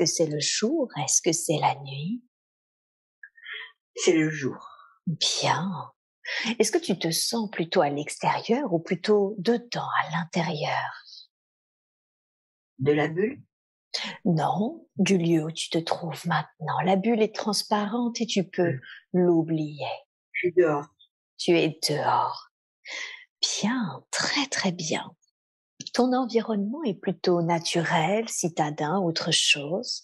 c'est le jour? Est-ce que c'est la nuit? C'est le jour. Bien. Est-ce que tu te sens plutôt à l'extérieur ou plutôt dedans, à l'intérieur? De la bulle? Non, du lieu où tu te trouves maintenant. La bulle est transparente et tu peux Mmh. l'oublier. Je suis dehors. Tu es dehors. Bien, très très bien. Ton environnement est plutôt naturel, citadin, autre chose?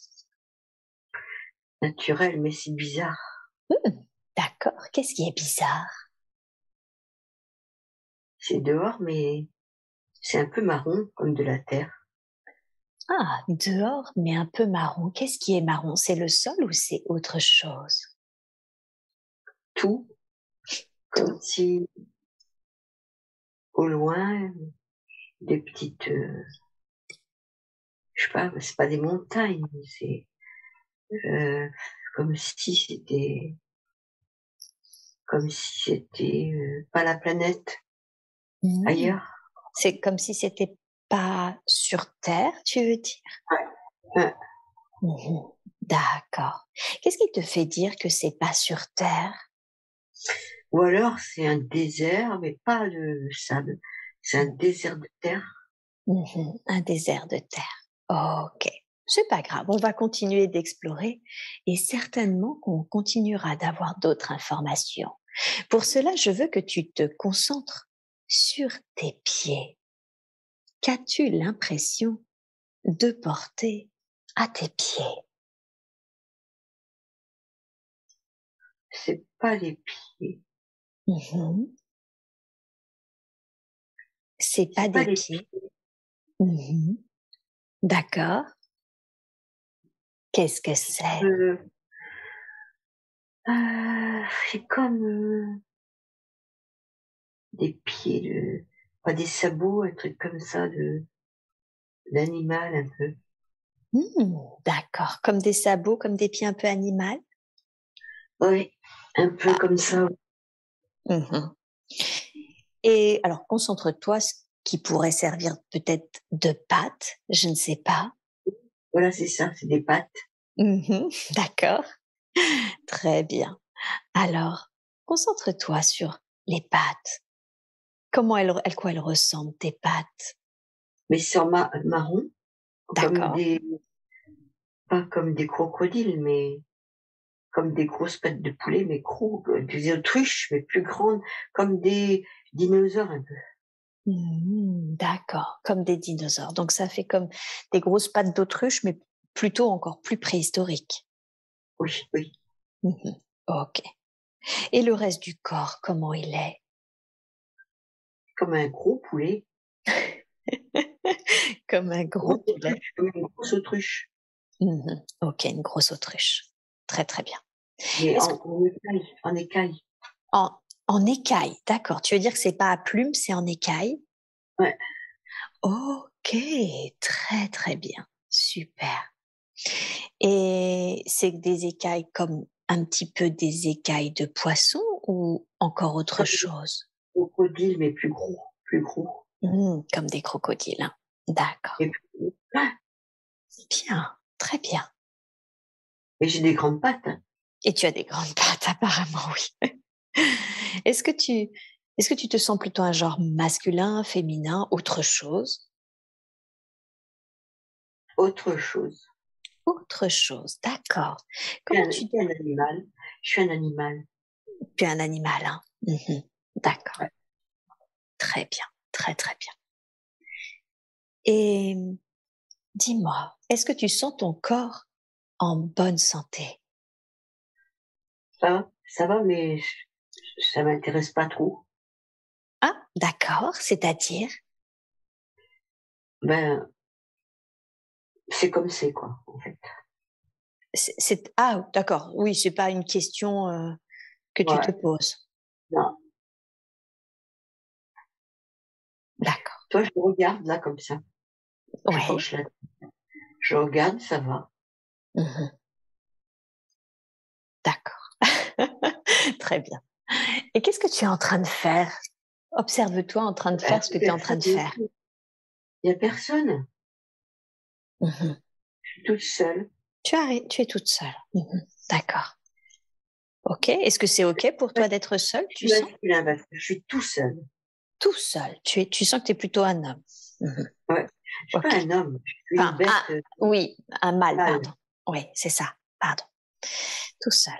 Naturel, mais c'est bizarre. D'accord. Qu'est-ce qui est bizarre? C'est dehors, mais c'est un peu marron, comme de la terre. Ah, dehors, mais un peu marron. Qu'est-ce qui est marron? C'est le sol ou c'est autre chose? Tout, comme Tout. si, au loin, des petites, je sais pas, c'est pas des montagnes, c'est, heu, comme si c'était pas la planète, Mmh. ailleurs. C'est comme si c'était pas sur terre, tu veux dire? Ouais, ouais. Mmh. D'accord. Qu'est-ce qui te fait dire que c'est pas sur terre? Ou alors c'est un désert, mais pas de sable, c'est un désert de terre. Un désert de terre. OK. C'est pas grave, on va continuer d'explorer et certainement qu'on continuera d'avoir d'autres informations. Pour cela, je veux que tu te concentres sur tes pieds. Qu'as-tu l'impression de porter à tes pieds? C'est pas les pieds, Mmh. C'est pas c'est pas des les pieds. pieds, Mmh. D'accord. Qu'est-ce que c'est? heu, c'est comme, des pieds de pas des sabots, un truc comme ça de d'animal un peu. D'accord. Comme des sabots, comme des pieds un peu animal? Oui, un peu comme ça. Mmh. Et alors concentre-toi, ce qui pourrait servir peut-être de pâte, je ne sais pas. Voilà, c'est ça, c'est des pattes. D'accord, très bien. Alors, concentre-toi sur les pâtes. Comment quoi elles ressemblent tes pâtes? Mais sur marron, comme D'accord. des pas comme des crocodiles, mais comme des grosses pattes de poulet, mais des autruches, mais plus grandes, comme des dinosaures un peu. D'accord, comme des dinosaures. Donc ça fait comme des grosses pattes d'autruche, mais plutôt encore plus préhistoriques. Oui, oui, Mmh. OK. Et le reste du corps, comment il est? comme un gros poulet, Comme un gros poulet. comme une grosse autruche, OK, une grosse autruche. Très, très bien. mais Est-ce que en écaille. en en écaille, d'accord, tu veux dire que c'est pas à plumes, c'est en écaille? Ouais, OK, très, très bien, super. Et c'est des écailles comme un petit peu des écailles de poisson ou encore autre comme des chose? crocodiles, mais plus gros, plus gros Comme des crocodiles, hein. D'accord, et plus gros. Ah! bien, très bien. Et j'ai des grandes pattes, hein. Et tu as des grandes pattes apparemment, oui. Est-ce que tu est-ce que tu te sens plutôt un genre masculin, féminin, autre chose? Autre chose. Autre chose, d'accord. Je suis Comment un tu je suis un animal, je suis un animal. tu es un animal, hein? D'accord, Ouais. très bien, très, très bien. Et dis-moi, est-ce que tu sens ton corps en bonne santé? Ça va, mais ça m'intéresse pas trop. Ah, d'accord, c'est-à-dire? Ben, c'est comme c'est, quoi, en fait. Ah d'accord, oui, c'est pas une question, que tu te Ouais, poses. non. D'accord, Toi, je regarde là comme ça, je ouais. penche la je regarde, ça va. Mmh. D'accord. Très bien. Et qu'est-ce que tu es en train de faire? Observe-toi en train de Ben, faire ce que tu es en train de faire. il y a personne, Mmh. je suis toute seule. Tu es toute seule. D'accord. Ok. Est-ce que c'est ok pour toi d'être seule, Je tu suis sens? masculin parce que je suis tout seul. Tout seul. Tu sens que tu es plutôt un homme. Ouais. Je suis pas Ok. un homme, je suis une Enfin, bête oui, un mâle, mâle. pardon. Oui, c'est ça. Pardon. Tout seul.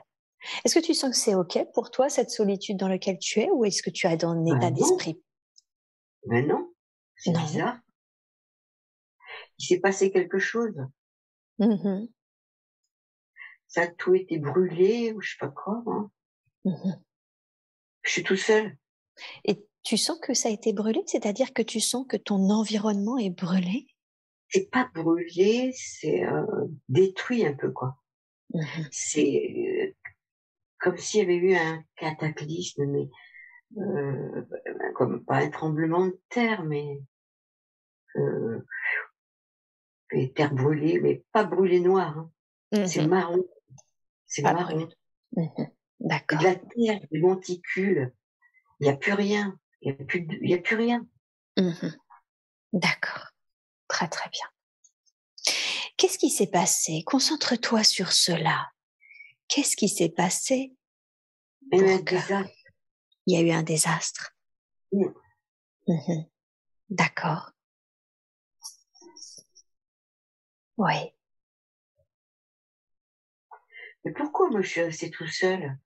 Est-ce que tu sens que c'est ok pour toi, cette solitude dans laquelle tu es, ou est-ce que tu es dans un état Ben non, d'esprit? ben non, c'est Non. bizarre. Il s'est passé quelque chose. Mhm. Ça a tout été brûlé ou je sais pas quoi, hein. Mhm. Je suis tout seul. Et tu sens que ça a été brûlé, c'est-à-dire que tu sens que ton environnement est brûlé? C'est pas brûlé, c'est détruit un peu quoi. Mhm. C'est comme s'il y avait eu un cataclysme, mais comme pas un tremblement de terre, mais euh, des terres brûlées, mais pas brûlé noir, hein. C'est Mhm. marron, c'est Pas brûlé. marron. Mhm. C'est de la D'accord. terre, des monticules. Il y a plus rien. Il y a plus rien. Mhm. D'accord. Très très bien. Qu'est-ce qui s'est passé? Concentre-toi sur cela. Qu'est-ce qui s'est passé Il y a eu un pour que désastre. il y a eu un désastre? Mhm. D'accord. Oui. Mais pourquoi moi je suis restée tout seul?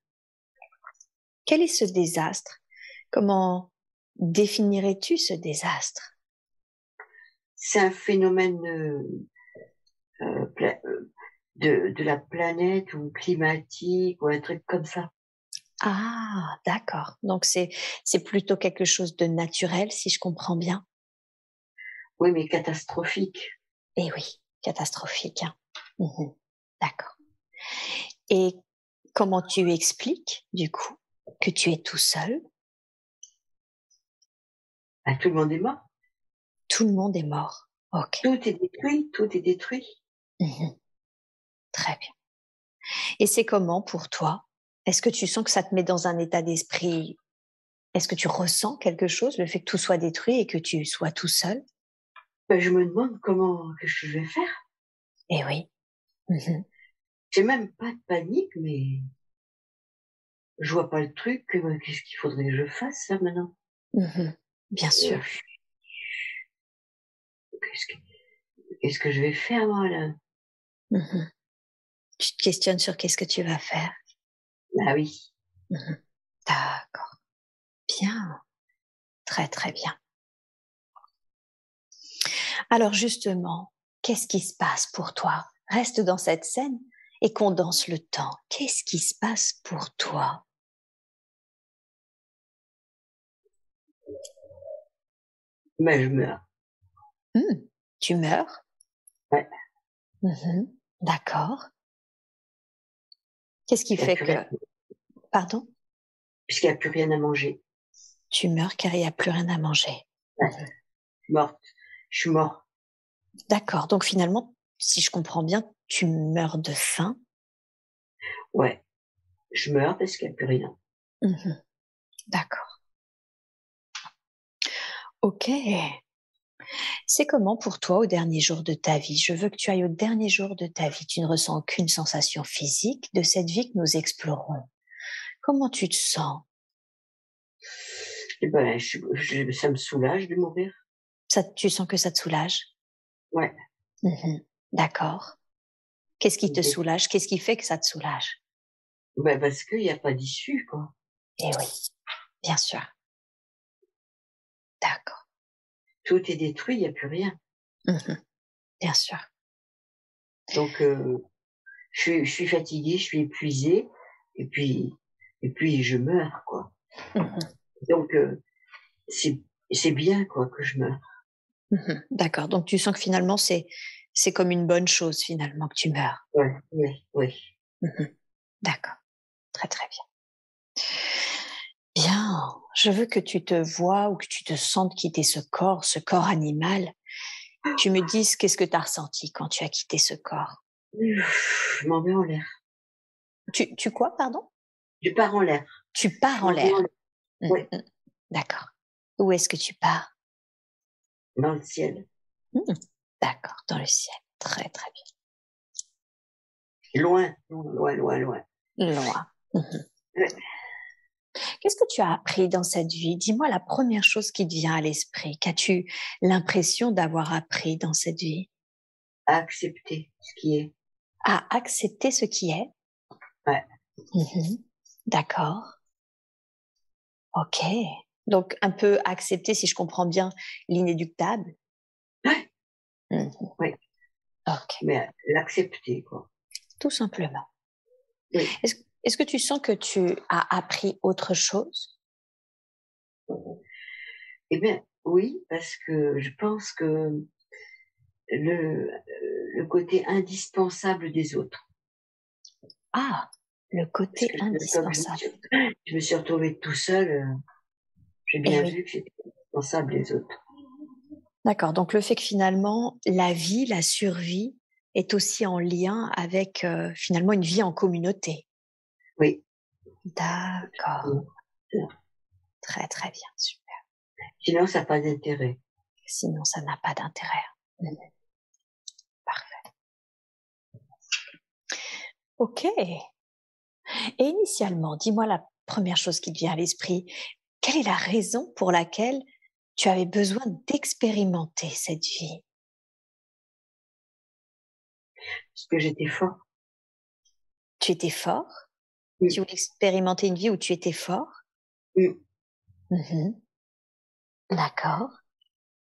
Quel est ce désastre? Comment définirais-tu ce désastre? C'est un phénomène de la planète ou climatique ou un truc comme ça. Ah, d'accord. Donc c'est plutôt quelque chose de naturel, si je comprends bien. Oui, mais catastrophique. Eh oui, catastrophique, hein. Mhm. D'accord. Et comment tu expliques, du coup, que tu es tout seul? Ah, tout le monde est mort. Tout le monde est mort. Ok. Tout est détruit, tout est détruit. Mhm. Très bien. Et c'est comment pour toi? Est-ce que tu sens que ça te met dans un état d'esprit? Est-ce que tu ressens quelque chose, le fait que tout soit détruit et que tu sois tout seul? Ben, je me demande comment, qu'est-ce que je vais faire. Eh oui. Mhm. J'ai même pas de panique, mais je vois pas le truc. Qu'est-ce qu'il faudrait que je fasse là maintenant? Mhm. Bien Euh, sûr. qu'est-ce que, qu'est-ce que je vais faire moi là? Mhm. Tu te questionnes sur qu'est-ce que tu vas faire. Ah oui. Mhm. D'accord. Bien. Très, très bien. Alors justement, qu'est-ce qui se passe pour toi? Reste dans cette scène et condense le temps. Qu'est-ce qui se passe pour toi? Ben, je meurs. Tu meurs? Ouais. Mhm. D'accord. Qu'est-ce qui Puisqu'il n'y a fait plus rien, que... Pardon? puisqu'il y a plus rien à manger. Tu meurs car il n'y a plus rien à manger. Ouais. Mhm. Morte. Je suis mort. D'accord. Donc finalement, si je comprends bien, tu meurs de faim. Ouais. Je meurs parce qu'il n'y a plus rien. Mhm. D'accord. Ok. C'est comment pour toi au dernier jour de ta vie? Je veux que tu ailles au dernier jour de ta vie. Tu ne ressens aucune sensation physique de cette vie que nous explorons. Comment tu te sens? Et ben, ça me soulage de mourir. Tu sens que ça te soulage? Ouais. Mhm. D'accord. Qu'est-ce qui te Mais- soulage? Qu'est-ce qui fait que ça te soulage? Ben, parce qu'il n'y a pas d'issue, quoi. Eh oui, bien sûr. D'accord. Tout est détruit, il n'y a plus rien. Mhm. Bien sûr. Donc, je suis fatiguée, je suis épuisée, et puis, et puis je meurs, quoi. Mhm. Donc, c'est, c'est bien, quoi, que je meure. Mhm. D'accord. Donc tu sens que finalement c'est comme une bonne chose finalement que tu meurs. Ouais, oui, oui. Mhm. D'accord. Très très bien. Bien. Je veux que tu te vois ou que tu te sentes quitter ce corps animal. Tu me dises qu'est-ce que tu as ressenti quand tu as quitté ce corps. Je m'en vais en l'air. Tu quoi, pardon? Je pars en l'air. Tu pars Je en m'en vais en l'air. l'air. Mm, Ouais, mm. D'accord. Où est-ce que tu pars? dans le ciel. Mm. D'accord, dans le ciel. Très très bien. loin, loin, loin, loin. Loin. Ouais. Qu'est-ce que tu as appris dans cette vie? Dis-moi la première chose qui te vient à l'esprit. Qu'as-tu l'impression d'avoir appris dans cette vie? À accepter ce qui est. À accepter ce qui est? Ouais. D'accord. Ok. Donc, un peu accepter, si je comprends bien, l'inéluctable. Ouais. Mhm. Oui. Ok. Mais l'accepter, quoi. Tout simplement. Oui. Est-ce que tu sens que tu as appris autre chose? Eh bien, oui, parce que je pense que le, le côté indispensable des autres. Ah, le Parce côté que comme indispensable. je me suis retrouvée tout seul, j'ai Eh bien oui. vu que c'était indispensable les autres. D'accord. Donc, le fait que finalement, la vie, la survie est aussi en lien avec finalement une vie en communauté. Oui. D'accord. Très, très bien. Super. Sinon, ça n'a pas d'intérêt. Sinon, ça n'a pas d'intérêt. Parfait. Ok. Et initialement, dis-moi la première chose qui te vient à l'esprit. Quelle est la raison pour laquelle tu avais besoin d'expérimenter cette vie? Parce que j'étais fort. Tu étais fort? Tu Mm. voulais expérimenter une vie où tu étais fort? Mm. Mhm. D'accord.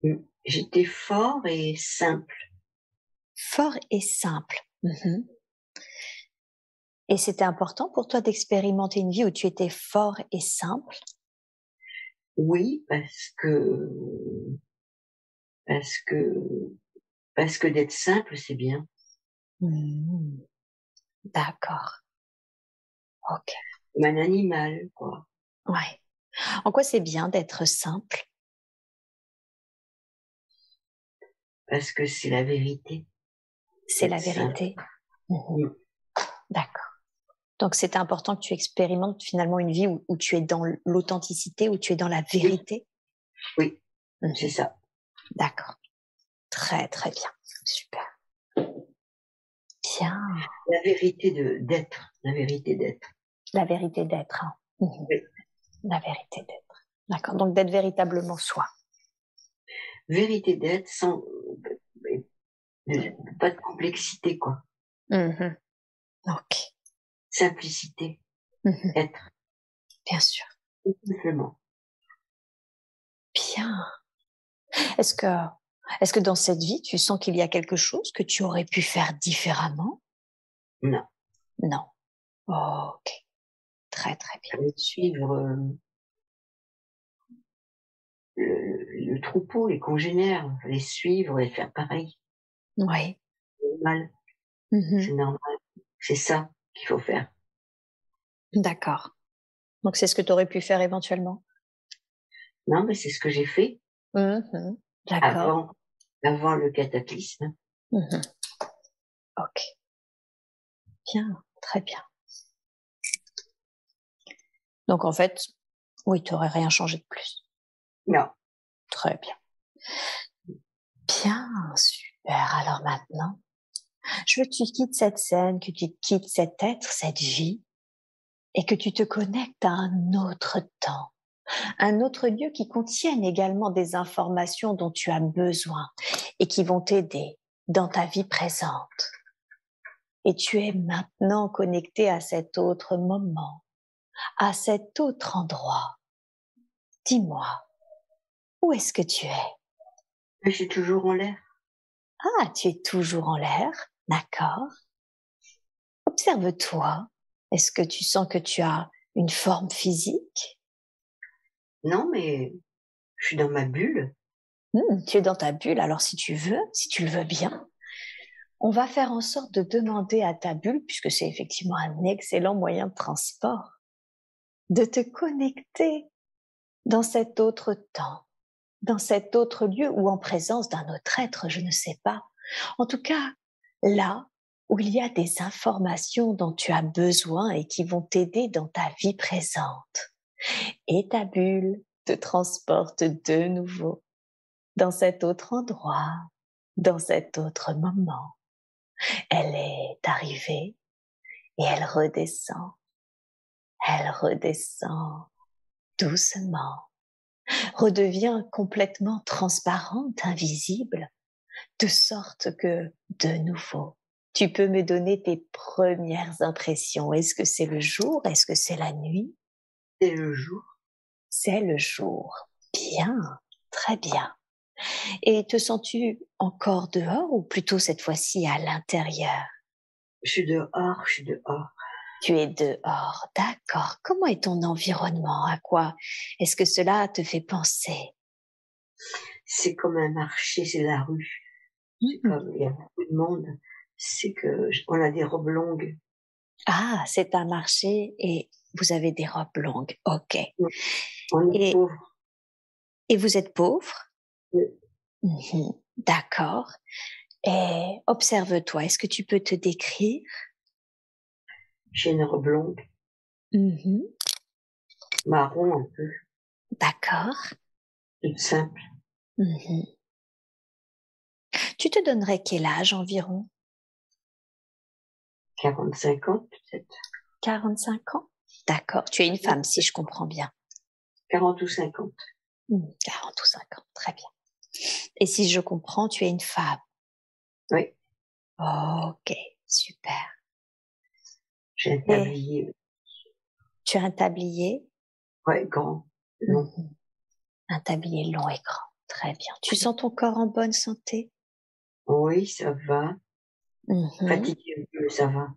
Mm. J'étais fort et simple. Fort et simple. Mhm. Et c'était important pour toi d'expérimenter une vie où tu étais fort et simple? Oui, parce que, parce que d'être simple, c'est bien. Mhm. D'accord. Ok. Comme un animal, quoi. Ouais. En quoi c'est bien d'être simple? Parce que c'est la vérité C'est la d'être simple. vérité. Mhm. Mm. D'accord. Donc, c'est important que tu expérimentes finalement une vie où tu es dans l'authenticité, où tu es dans la Oui, vérité. oui, c'est Mhm. ça. D'accord. Très, très bien. Super. Bien. La vérité d'être. La vérité d'être. La vérité d'être. Hein. Mhm. Oui. La vérité d'être. D'accord. Donc, d'être véritablement soi. Vérité d'être sans, pas de complexité, quoi. Mhm. Ok. Simplicité. Mhm. Être. Bien sûr. Tout simplement. Bien. Est-ce que, est-ce que dans cette vie, tu sens qu'il y a quelque chose que tu aurais pu faire différemment? Non. Non. Ok. Très, très bien. Suivre le troupeau, les congénères, les suivre et faire pareil. Oui. C'est normal. C'est Mhm. normal. C'est ça qu'il faut faire. D'accord. Donc, c'est ce que tu aurais pu faire éventuellement? Non, mais c'est ce que j'ai fait Mhm. D'accord. avant, avant le cataclysme. Mhm. Ok. Bien. Très bien. Donc, en fait, oui, tu n'aurais rien changé de plus. Non. Très bien. Bien. Super. Alors maintenant, je veux que tu quittes cette scène, que tu quittes cet être, cette vie, et que tu te connectes à un autre temps, un autre lieu qui contienne également des informations dont tu as besoin et qui vont t'aider dans ta vie présente. Et tu es maintenant connecté à cet autre moment, à cet autre endroit. Dis-moi, où est-ce que tu es? Je suis toujours en l'air. Ah, tu es toujours en l'air, d'accord. Observe-toi. Est-ce que tu sens que tu as une forme physique? Non, mais je suis dans ma bulle. Tu es dans ta bulle, alors si tu veux, si tu le veux bien, on va faire en sorte de demander à ta bulle, puisque c'est effectivement un excellent moyen de transport, de te connecter dans cet autre temps, dans cet autre lieu ou en présence d'un autre être, je ne sais pas. En tout cas, là où il y a des informations dont tu as besoin et qui vont t'aider dans ta vie présente. Et ta bulle te transporte de nouveau dans cet autre endroit, dans cet autre moment. Elle est arrivée, et elle redescend doucement, redevient complètement transparente, invisible, de sorte que, de nouveau, tu peux me donner tes premières impressions. Est-ce que c'est le jour? Est-ce que c'est la nuit? C'est le jour. C'est le jour. Bien, très bien. Et te sens-tu encore dehors ou plutôt cette fois-ci à l'intérieur? Je suis dehors, je suis dehors. Tu es dehors, d'accord. Comment est ton environnement? À quoi est-ce que cela te fait penser? C'est comme un marché, c'est la rue. C'est Mhm. comme, il y a beaucoup de monde. C'est que, on a des robes longues. Ah, c'est un marché et vous avez des robes longues. Ok. On est Et, pauvres. et vous êtes pauvre? Oui. Mhm. D'accord. Et observe-toi. Est-ce que tu peux te décrire? J'ai une robe longue, Mhm. marron un peu, D'accord. toute simple. Mhm. Tu te donnerais quel âge environ? 45 ans, peut-être. 45 ans? D'accord. Tu es une femme, si je comprends bien. 40 ou 50. 40 ou 50, très bien. Et si je comprends, tu es une femme. Oui. Ok, super. J'ai un Et tablier. tu as un tablier? Ouais, grand, long. Mhm. Un tablier long et grand. Très bien. Tu sens ton corps en bonne santé? Oui, ça va. Mhm. Fatigué un peu, ça va.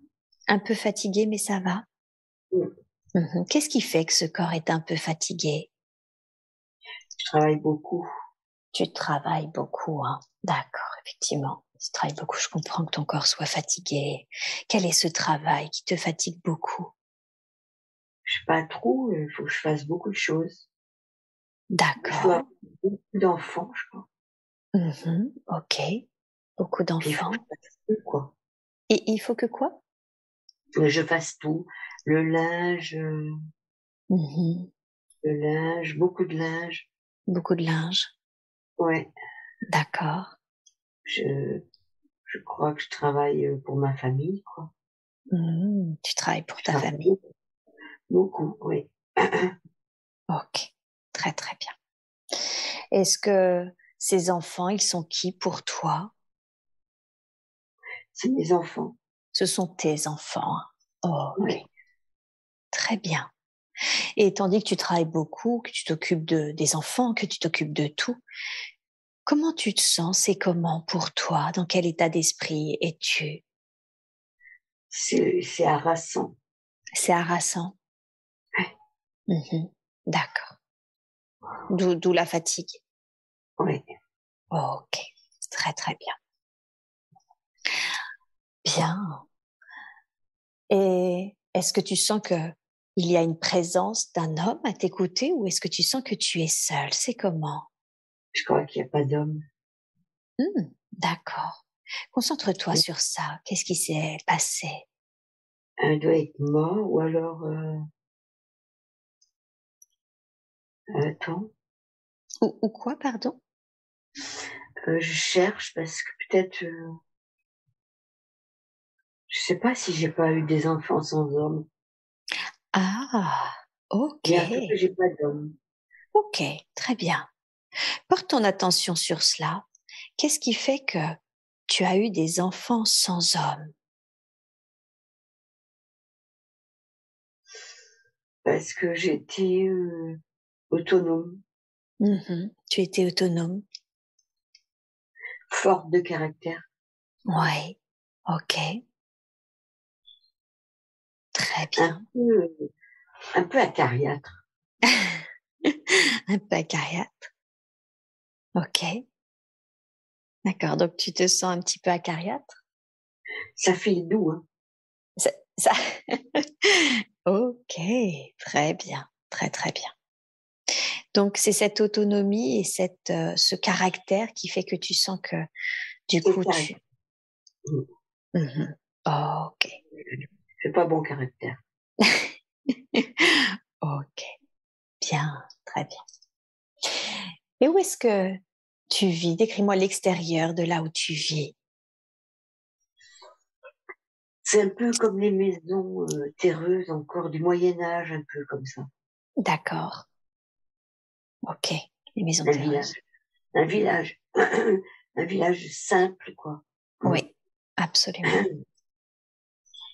Un peu fatigué, mais ça va. Mm. Mhm. Qu'est-ce qui fait que ce corps est un peu fatigué? Je travaille beaucoup. Tu travailles beaucoup, hein? D'accord, effectivement. Tu travailles beaucoup. Je comprends que ton corps soit fatigué. Quel est ce travail qui te fatigue beaucoup? Je sais pas trop, il faut que je fasse beaucoup de choses. Je dois D'accord. avoir beaucoup d'enfants, je crois. Mhm. Ok. Beaucoup Puis il faut que d'enfants. je fasse tout, quoi. Et il faut que quoi? Que je fasse tout. Le linge, Mhm. beaucoup de linge. Beaucoup de linge. Ouais. D'accord. Je, je crois que je travaille pour ma famille, quoi. Tu travailles pour Je ta travaille famille. beaucoup, beaucoup, oui. Ok. Très, très bien. Est-ce que ces enfants, ils sont qui pour toi? C'est mes enfants. Ce sont tes enfants. Ok. Ouais. Très bien. Et tandis que tu travailles beaucoup, que tu t'occupes des enfants, que tu t'occupes de tout, comment tu te sens? C'est comment pour toi? Dans quel état d'esprit es-tu? C'est harassant. C'est harassant. Mhm. D'accord. D'où la fatigue. Ouais. Ok. Très, très bien. Bien. Et est-ce que tu sens que il y a une présence d'un homme à tes côtés ou est-ce que tu sens que tu es seule? C'est comment? Je crois qu'il n'y a pas d'homme. D'accord. Concentre-toi sur ça. Qu'est-ce qui s'est passé? Un doit être mort ou alors, attends, Ou quoi, pardon? je cherche parce que peut-être, je sais pas si j'ai pas eu des enfants sans homme. Ah, ok. Mais en tout cas, j'ai pas d'homme. Ok, très bien. Porte ton attention sur cela. Qu'est-ce qui fait que tu as eu des enfants sans homme? Parce que j'étais, autonome, Tu étais autonome? forte de caractère, Ouais. Ok, très un bien. peu, un peu acariâtre. Un peu acariâtre. Ok, d'accord. Donc tu te sens un petit peu acariâtre? Ça fait le doux, hein. Ça... ok, très bien, très très bien. Donc c'est cette autonomie et ce caractère qui fait que tu sens que du C'est le coup tu... caractère. Mmh. Mhm. Ok, J'ai pas bon caractère. ok, bien, très bien. Et où est-ce que tu vis? Décris-moi l'extérieur de là où tu vis. C'est un peu comme les maisons terreuses encore du Moyen Âge, un peu comme ça. D'accord. Ok. Les maisons Un terreuses. village, un village, un village simple, quoi. Oui, absolument.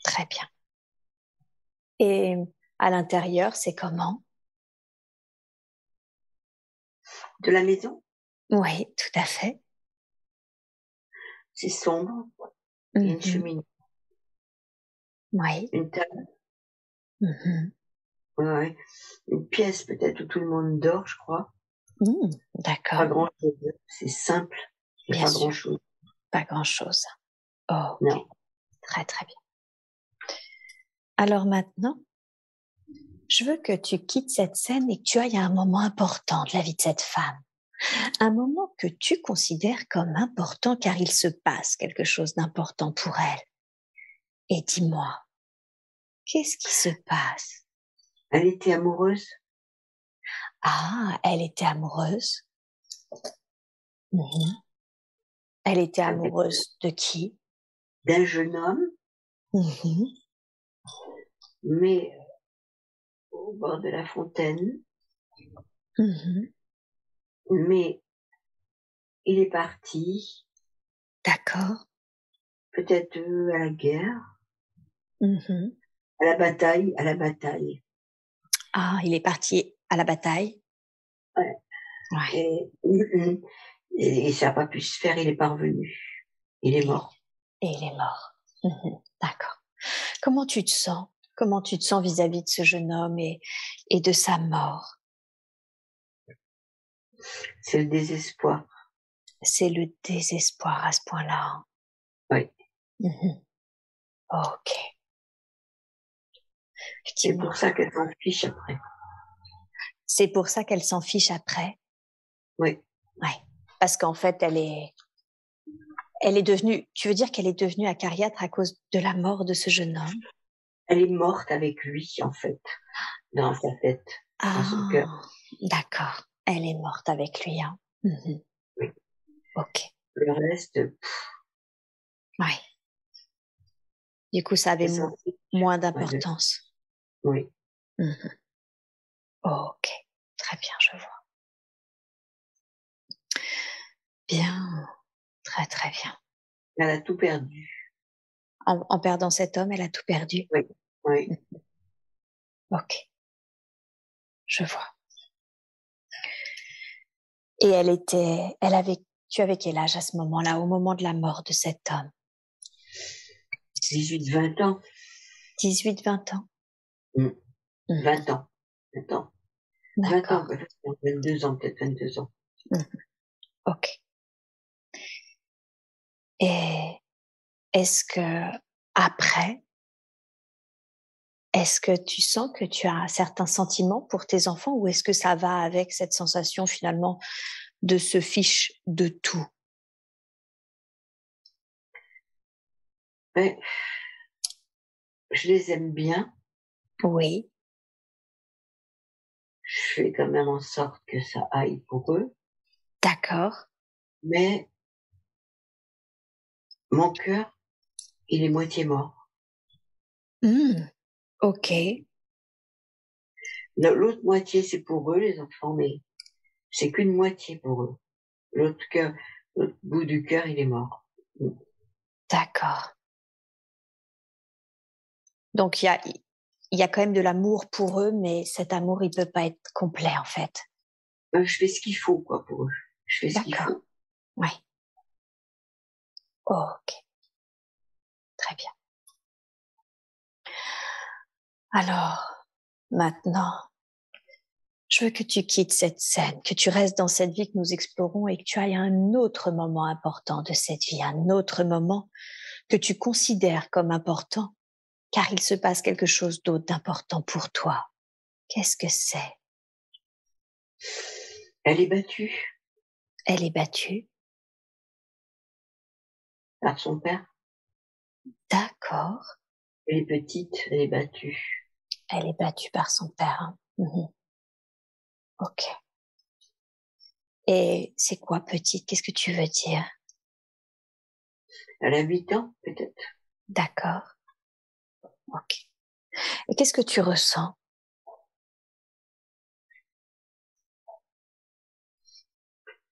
Très bien. Et à l'intérieur, c'est comment? De la maison, Oui, tout à fait. c'est sombre. Il y a une Mhm. cheminée, Oui. une table, Mhm. ouais, une pièce peut-être où tout le monde dort, je crois. Pas D'accord. grand-chose. C'est simple. Il n'y a Bien pas sûr. grand-chose. Pas grand-chose. Ok. Non. Très, très bien. Alors maintenant, je veux que tu quittes cette scène et que tu ailles à un moment important de la vie de cette femme. Un moment que tu considères comme important car il se passe quelque chose d'important pour elle. Et dis-moi, qu'est-ce qui se passe? Elle était amoureuse Ah, elle était amoureuse. Mhm. Elle était avec amoureuse de qui? d'un jeune homme, Mhm. mais au bord de la fontaine. Mhm. Mais il est parti, D'accord. peut-être à la guerre, Mhm. à la bataille, à la bataille. Ah, il est parti à la bataille. Ouais. Ouais. Et, et ça n'a pas pu se faire, il est parvenu. Il est Et, mort. et il est mort. Mhm. D'accord. Comment tu te sens? Comment tu te sens vis-à-vis de ce jeune homme et de sa mort? C'est le désespoir. C'est le désespoir à ce point-là. Oui. Mhm. Ok, C'est effectivement. pour ça qu'elle s'en fiche après. C'est pour ça qu'elle s'en fiche après. Oui. Ouais. Parce qu'en fait, elle est devenue, tu veux dire qu'elle est devenue acariâtre à cause de la mort de ce jeune homme? Elle est morte avec lui, en fait, dans sa tête, dans son cœur. Ah, d'accord. Elle est morte avec lui, hein. Mhm. Oui. Ok. Le reste, Ouais. Du coup, ça avait elle s'en fiche. moins Ouais, d'importance. oui. Mhm. Ok. Très bien, je vois. Bien. Très, très bien. Elle a tout perdu. En perdant cet homme, elle a tout perdu. Oui. Oui. Ok. Je vois. Et tu avais quel âge à ce moment-là, au moment de la mort de cet homme? 18, 20 ans. 18, 20 ans? 20 Mhm. ans. 20 ans. 20 ans, D'accord. peut-être 22 ans, peut-être 22 ans. Mhm. Ok. Et est-ce que après, est-ce que tu sens que tu as certains sentiments pour tes enfants ou est-ce que ça va avec cette sensation finalement de se fiche de tout? Mais je les aime bien. Oui, Je fais quand même en sorte que ça aille pour eux. d'accord. Mais mon cœur, il est moitié mort. Ok, L'autre moitié, c'est pour eux, les enfants, mais c'est qu'une moitié pour eux. L'autre cœur, l'autre bout du cœur, il est mort. d'accord. Donc il y a quand même de l'amour pour eux, mais cet amour, il peut pas être complet en fait. Je fais ce qu'il faut, quoi, pour eux. Je fais ce qu'il D'accord. faut. Oui. Ok, très bien. Alors, maintenant, je veux que tu quittes cette scène, que tu restes dans cette vie que nous explorons et que tu ailles à un autre moment important de cette vie, un autre moment que tu considères comme important, car il se passe quelque chose d'autre d'important pour toi. Qu'est-ce que c'est? Elle est battue Elle est battue. par son père. D'accord. Elle est petite, elle est battue. Elle est battue par son père. Hein. Mhm. Ok. Et c'est quoi petite? Qu'est-ce que tu veux dire? Elle a 8 ans, peut-être. D'accord. Ok. Et qu'est-ce que tu ressens?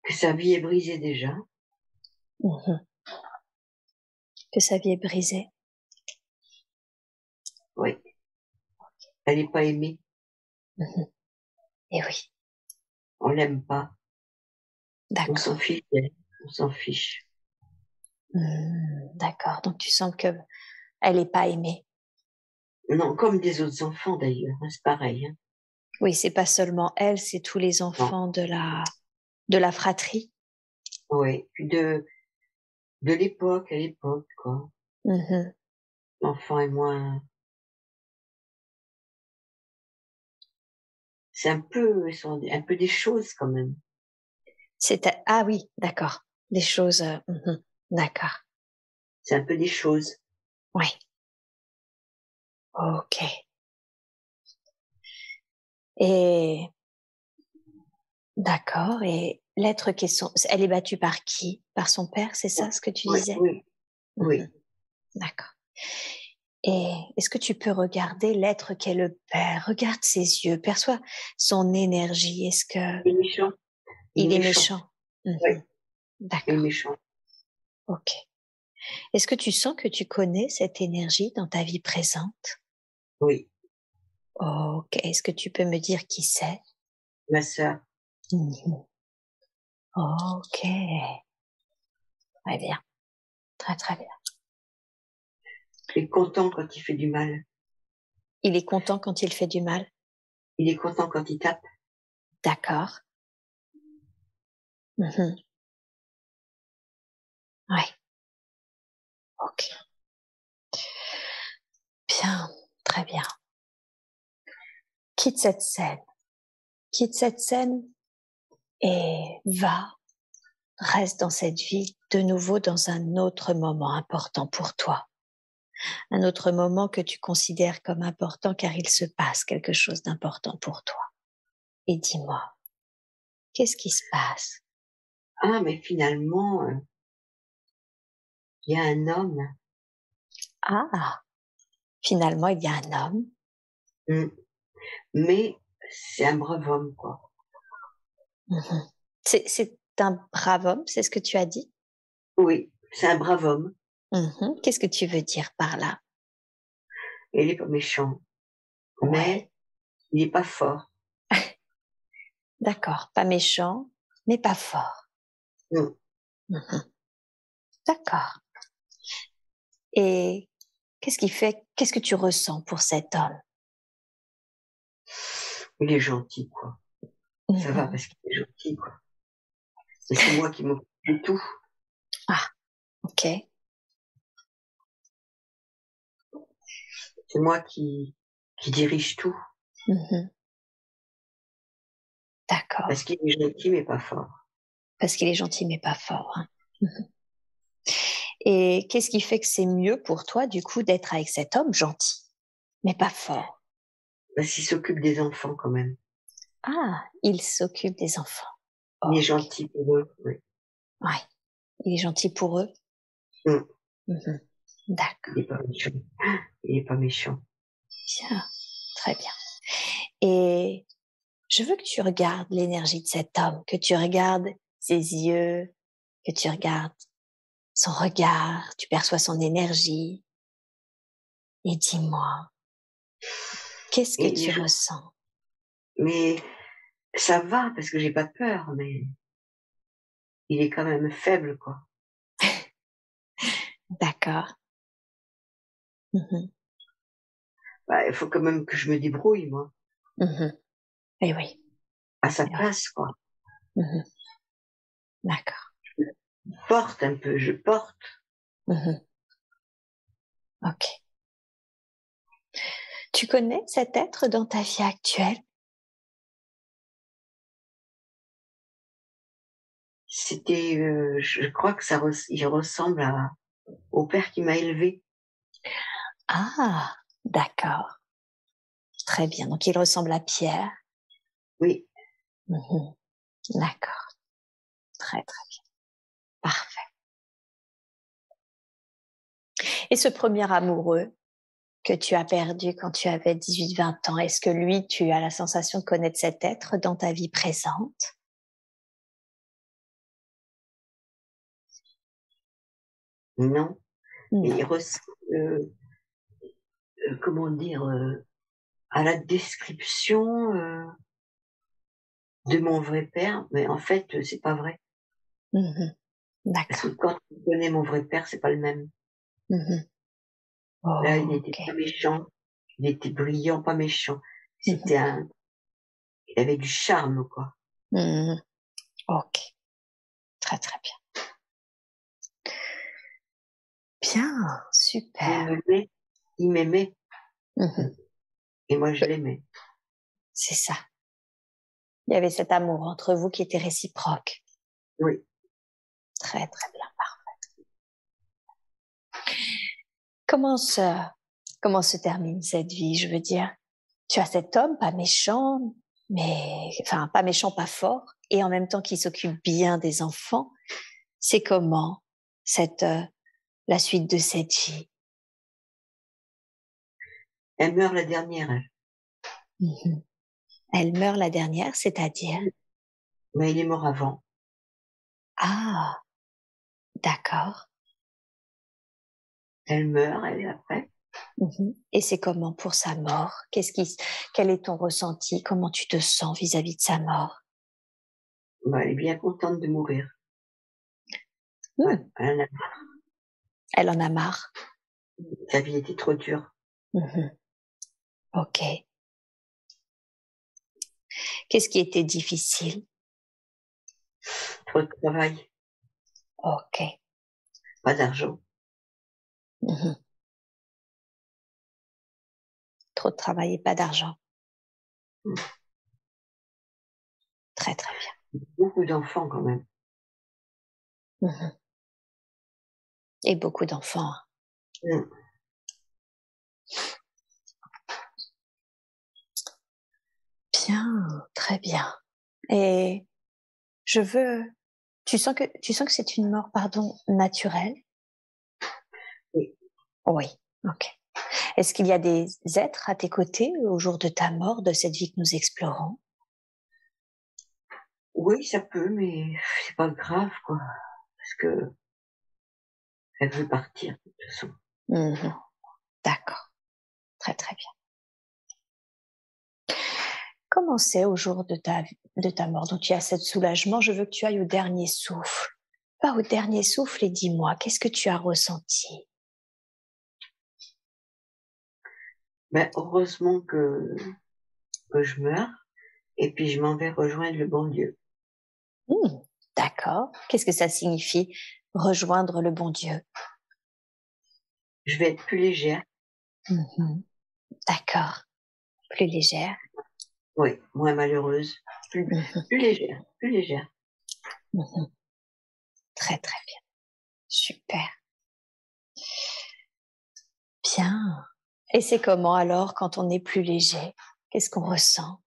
Que sa vie est brisée déjà. Mhm. Que sa vie est brisée. Oui. Elle n'est pas aimée. Mhm. Et oui, On l'aime pas. On s'en d'accord. fiche d'elle. On s'en fiche. D'accord. Donc tu sens que elle n'est pas aimée. Non, comme des autres enfants d'ailleurs, hein, c'est pareil. Hein. Oui, c'est pas seulement elle, c'est tous les Non. enfants de la fratrie. Oui. Puis de l'époque à l'époque, quoi. Mhm. L'enfant est moins. C'est un peu, un peu des choses quand même. Ah oui, d'accord. Des choses. D'accord. C'est un peu des choses. Oui. Ok. Et d'accord. Et l'être qui est elle est battue par qui? Par son père, c'est Oui, ça ce que tu oui, disais? oui. Mhm. Oui. D'accord. Et est-ce que tu peux regarder l'être qu'est le père? Regarde ses yeux, perçois son énergie. Est-ce que Il est méchant. Il est il est méchant. méchant? Oui, il est D'accord. méchant. Ok. Est-ce que tu sens que tu connais cette énergie dans ta vie présente? Oui. Ok. Est-ce que tu peux me dire qui c'est? Ma sœur. Mhm. Ok. Très bien. Très très bien. Il est content quand il fait du mal. Il est content quand il fait du mal? Il est content quand il tape. D'accord. Mhm. Ouais. Ok. Bien. Très bien. Quitte cette scène. Quitte cette scène et va, reste dans cette vie de nouveau dans un autre moment important pour toi. Un autre moment que tu considères comme important car il se passe quelque chose d'important pour toi. Et dis-moi, qu'est-ce qui se passe? Ah, mais finalement, il y a un homme. Ah, finalement, il y a un homme. Hmm. Mais c'est un brave homme, quoi. Mhm. C'est un brave homme, c'est ce que tu as dit? Oui, c'est un brave homme. Qu'est-ce que tu veux dire par là? Il est pas méchant. Ouais, Mais il est pas fort. d'accord, pas méchant, mais pas fort. Hmm. Mhm. D'accord. Et qu'est-ce que tu ressens pour cet homme? Il est gentil, quoi. Ça va Mhm. parce qu'il est gentil, quoi. Et c'est moi qui m'occupe de tout. Ah, ok. C'est moi qui dirige tout. Mhm. Parce D'accord. qu'il est gentil, mais pas fort. Parce qu'il est gentil, mais pas fort, hein. Mhm. Et qu'est-ce qui fait que c'est mieux pour toi, du coup, d'être avec cet homme gentil, mais pas fort? Parce qu'il s'occupe des enfants, quand même. Ah, il s'occupe des enfants. Il est Ok. gentil pour eux, oui. Ouais. Il est gentil pour eux. Hmm. Mhm. Il D'accord. est pas méchant. Il est pas méchant. Bien. Très bien. Et je veux que tu regardes l'énergie de cet homme, que tu regardes ses yeux, que tu regardes son regard, tu perçois son énergie. Et dis-moi, qu'est-ce que Et il est tu gentil. ressens? Mais ça va, parce que j'ai pas peur, mais il est quand même faible, quoi. D'accord. Mhm. Bah, il faut quand même que je me débrouille, moi. Mhm. Eh oui, À sa c'est vrai. place, quoi. Mhm. D'accord. Je porte un peu, je porte. Mhm. Ok. Tu connais cet être dans ta vie actuelle? C'était, je crois que il ressemble au père qui m'a élevé. Ah, d'accord. Très bien. Donc, il ressemble à Pierre. Oui, Mhm. D'accord. Très, très bien. Parfait. Et ce premier amoureux, que tu as perdu quand tu avais 18-20 ans, est-ce que lui, tu as la sensation de connaître cet être dans ta vie présente? Non, et Non. il ressemble, comment dire, à la description, de mon vrai père, mais en fait, c'est pas vrai. Mmh. Parce que D'accord. quand on connaît mon vrai père, c'est pas le même. Mmh. Là, il n'était OK. pas méchant, il était brillant, pas méchant. Mmh. C'était un Il avait du charme, quoi. Mmh. OK. Très, très bien. Bien, Il super. m'aimait il m'aimait, Mmh. et moi je l'aimais. C'est ça. Il y avait cet amour entre vous qui était réciproque. Oui. Très, très bien. Comment se comment se termine cette vie? Je veux dire, tu as cet homme pas méchant, mais enfin, pas méchant, pas fort et en même temps qui s'occupe bien des enfants. C'est comment cette, la suite de cette vie? Elle meurt la dernière, elle. Mmh. Elle meurt la dernière, c'est-à-dire? Mais il est mort avant. Ah! D'accord. Elle meurt, elle, après. Mmh. Et c'est comment pour sa mort? Quel est ton ressenti? Comment tu te sens vis-à-vis de sa mort? Bah, elle est bien contente de mourir. Ouais, Mmh, elle en a elle en a marre. sa vie était trop dure. Mmh. OK. Qu'est-ce qui était difficile? Trop de travail, OK. pas d'argent. Mmh. Trop de travail et pas d'argent. Mmh. Très, très bien. Beaucoup d'enfants quand même. Mmh. Et beaucoup d'enfants, hein. Mmh. Bien, très bien. Et je veux tu sens que c'est une mort, pardon, naturelle? Oui. Oui, OK. Est-ce qu'il y a des êtres à tes côtés au jour de ta mort, de cette vie que nous explorons? Oui, ça peut, mais c'est pas grave, quoi, parce que elle veut partir, de toute façon. Mmh. D'accord, très, très bien. Comment c'est au jour de ta mort, donc tu as cet soulagement, je veux que tu ailles au dernier souffle. Va au dernier souffle et dis-moi, qu'est-ce que tu as ressenti? Mais heureusement que je meurs, et puis je m'en vais rejoindre le bon Dieu. Mmh, d'accord. Qu'est-ce que ça signifie, rejoindre le bon Dieu? Je vais être plus légère, Mmh. D'accord, plus légère. oui, moins malheureuse, plus Mmh. plus légère, plus légère. Mmh. Très, très bien. Super. Bien. Et c'est comment alors quand on est plus léger? Qu'est-ce qu'on ressent?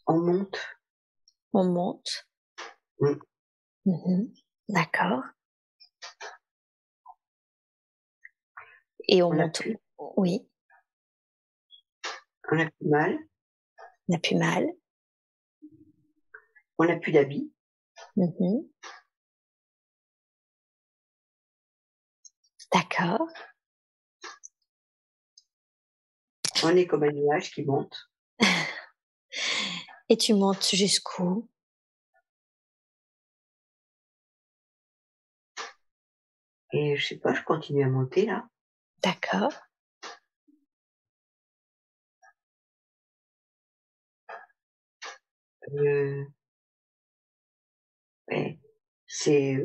On monte, On monte? mmh, Mmh. D'accord. Et on on n'a monte plus oui, on n'a plus mal, on n'a plus mal. on n'a plus d'habits, Mmh. D'accord. on est comme un nuage qui monte, Et tu montes jusqu'où? et je sais pas, je continue à monter là. D'accord. Heu, ouais, c'est,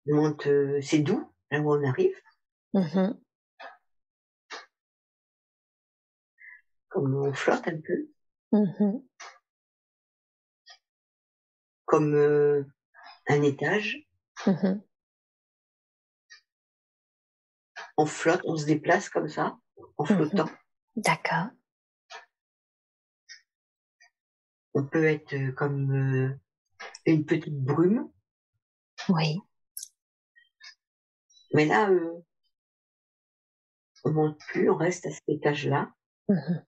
on monte, c'est doux, là où on arrive, Mmh. comme on flotte un peu, Mmh. comme, un étage. Mmh. On flotte, on se déplace comme ça, en Mmh. flottant. D'accord. On peut être, comme, une petite brume, Oui. Mais là, on monte plus, on reste à cet étage-là. Mhm.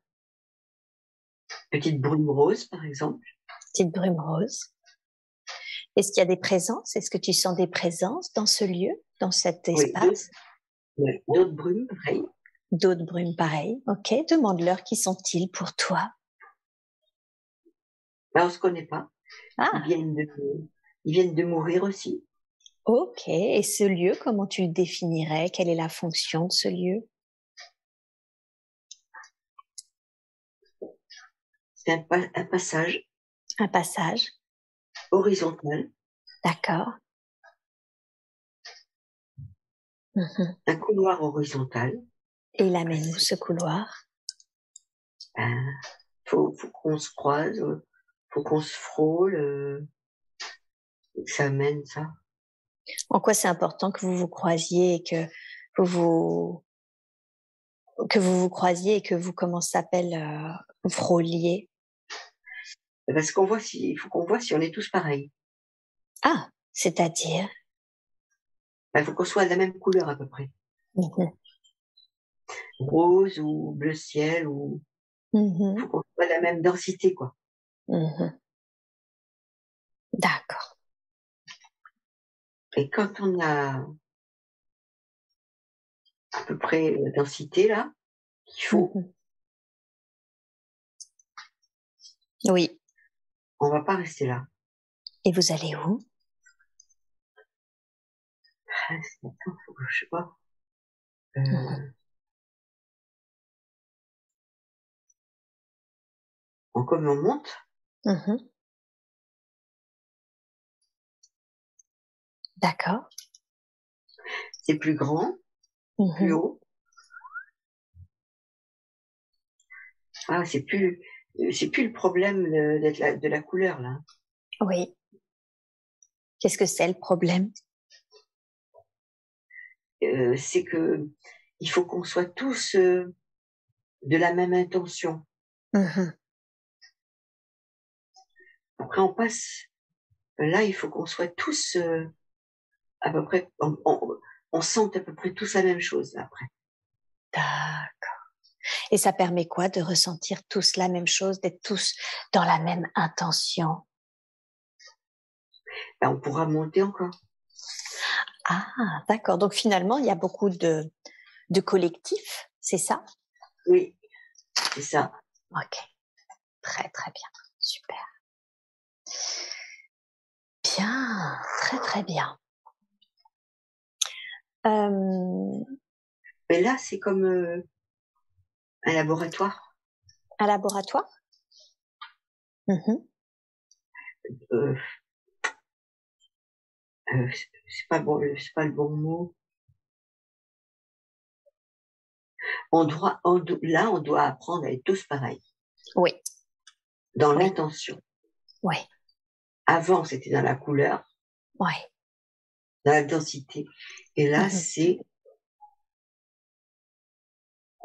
Petite brume rose, par exemple. Petite brume rose. Est-ce qu'il y a des présences? Est-ce que tu sens des présences dans ce lieu, dans cet Oui, espace? d'autres brumes, pareil. D'autres brumes pareilles. Ok, demande-leur qui sont-ils pour toi. Ben, on se connaît pas. Ils Ah, viennent de mourir aussi. ok. Et ce lieu, comment tu le définirais? Quelle est la fonction de ce lieu? C'est un passage Un passage, horizontal, d'accord. Mhm. un couloir horizontal. Et il amène où ce couloir? Ben, faut qu'on se croise, faut qu'on se frôle, que ça mène ça. En quoi c'est important que vous vous croisiez et que vous vous croisiez et que vous, comment ça s'appelle, frôliez? Parce il faut qu'on voit si on est tous pareils. Ah, c'est-à-dire? Ben, il faut qu'on soit de la même couleur à peu près. Mhm. Rose ou bleu ciel ou, faut Mhm. qu'on soit de la même densité, quoi. Mhm. D'accord. Et quand on a à peu près la densité, là, qu'il faut, Mhm. Oui. on va pas rester là. Et vous allez où? Ah, attends, faut que, je sais pas, Mhm. comme on monte, Mhm. D'accord. c'est plus grand, plus Mhm. haut. Ah, c'est plus le problème de la couleur, là. Oui. Qu'est-ce que c'est le problème? C'est que il faut qu'on soit tous de la même intention. Mhm. Après, on passe, là, il faut qu'on soit tous à peu près, on sente à peu près tous la même chose, là, après. D'accord. Et ça permet quoi de ressentir tous la même chose, d'être tous dans la même intention? Là, on pourra monter encore. Ah, d'accord. Donc finalement, il y a beaucoup de collectifs, c'est ça? Oui, c'est ça. Ok. Très, très bien. Super. Bien. Très, très bien. Euh, Mais là, c'est comme un laboratoire. un laboratoire? Mhm. Euh, c'est pas bon, c'est pas le bon mot. Là, on doit apprendre à être tous pareils, Oui, dans oui, l'intention. oui, Avant, c'était dans la couleur, oui. dans la densité. Et là, Mhm.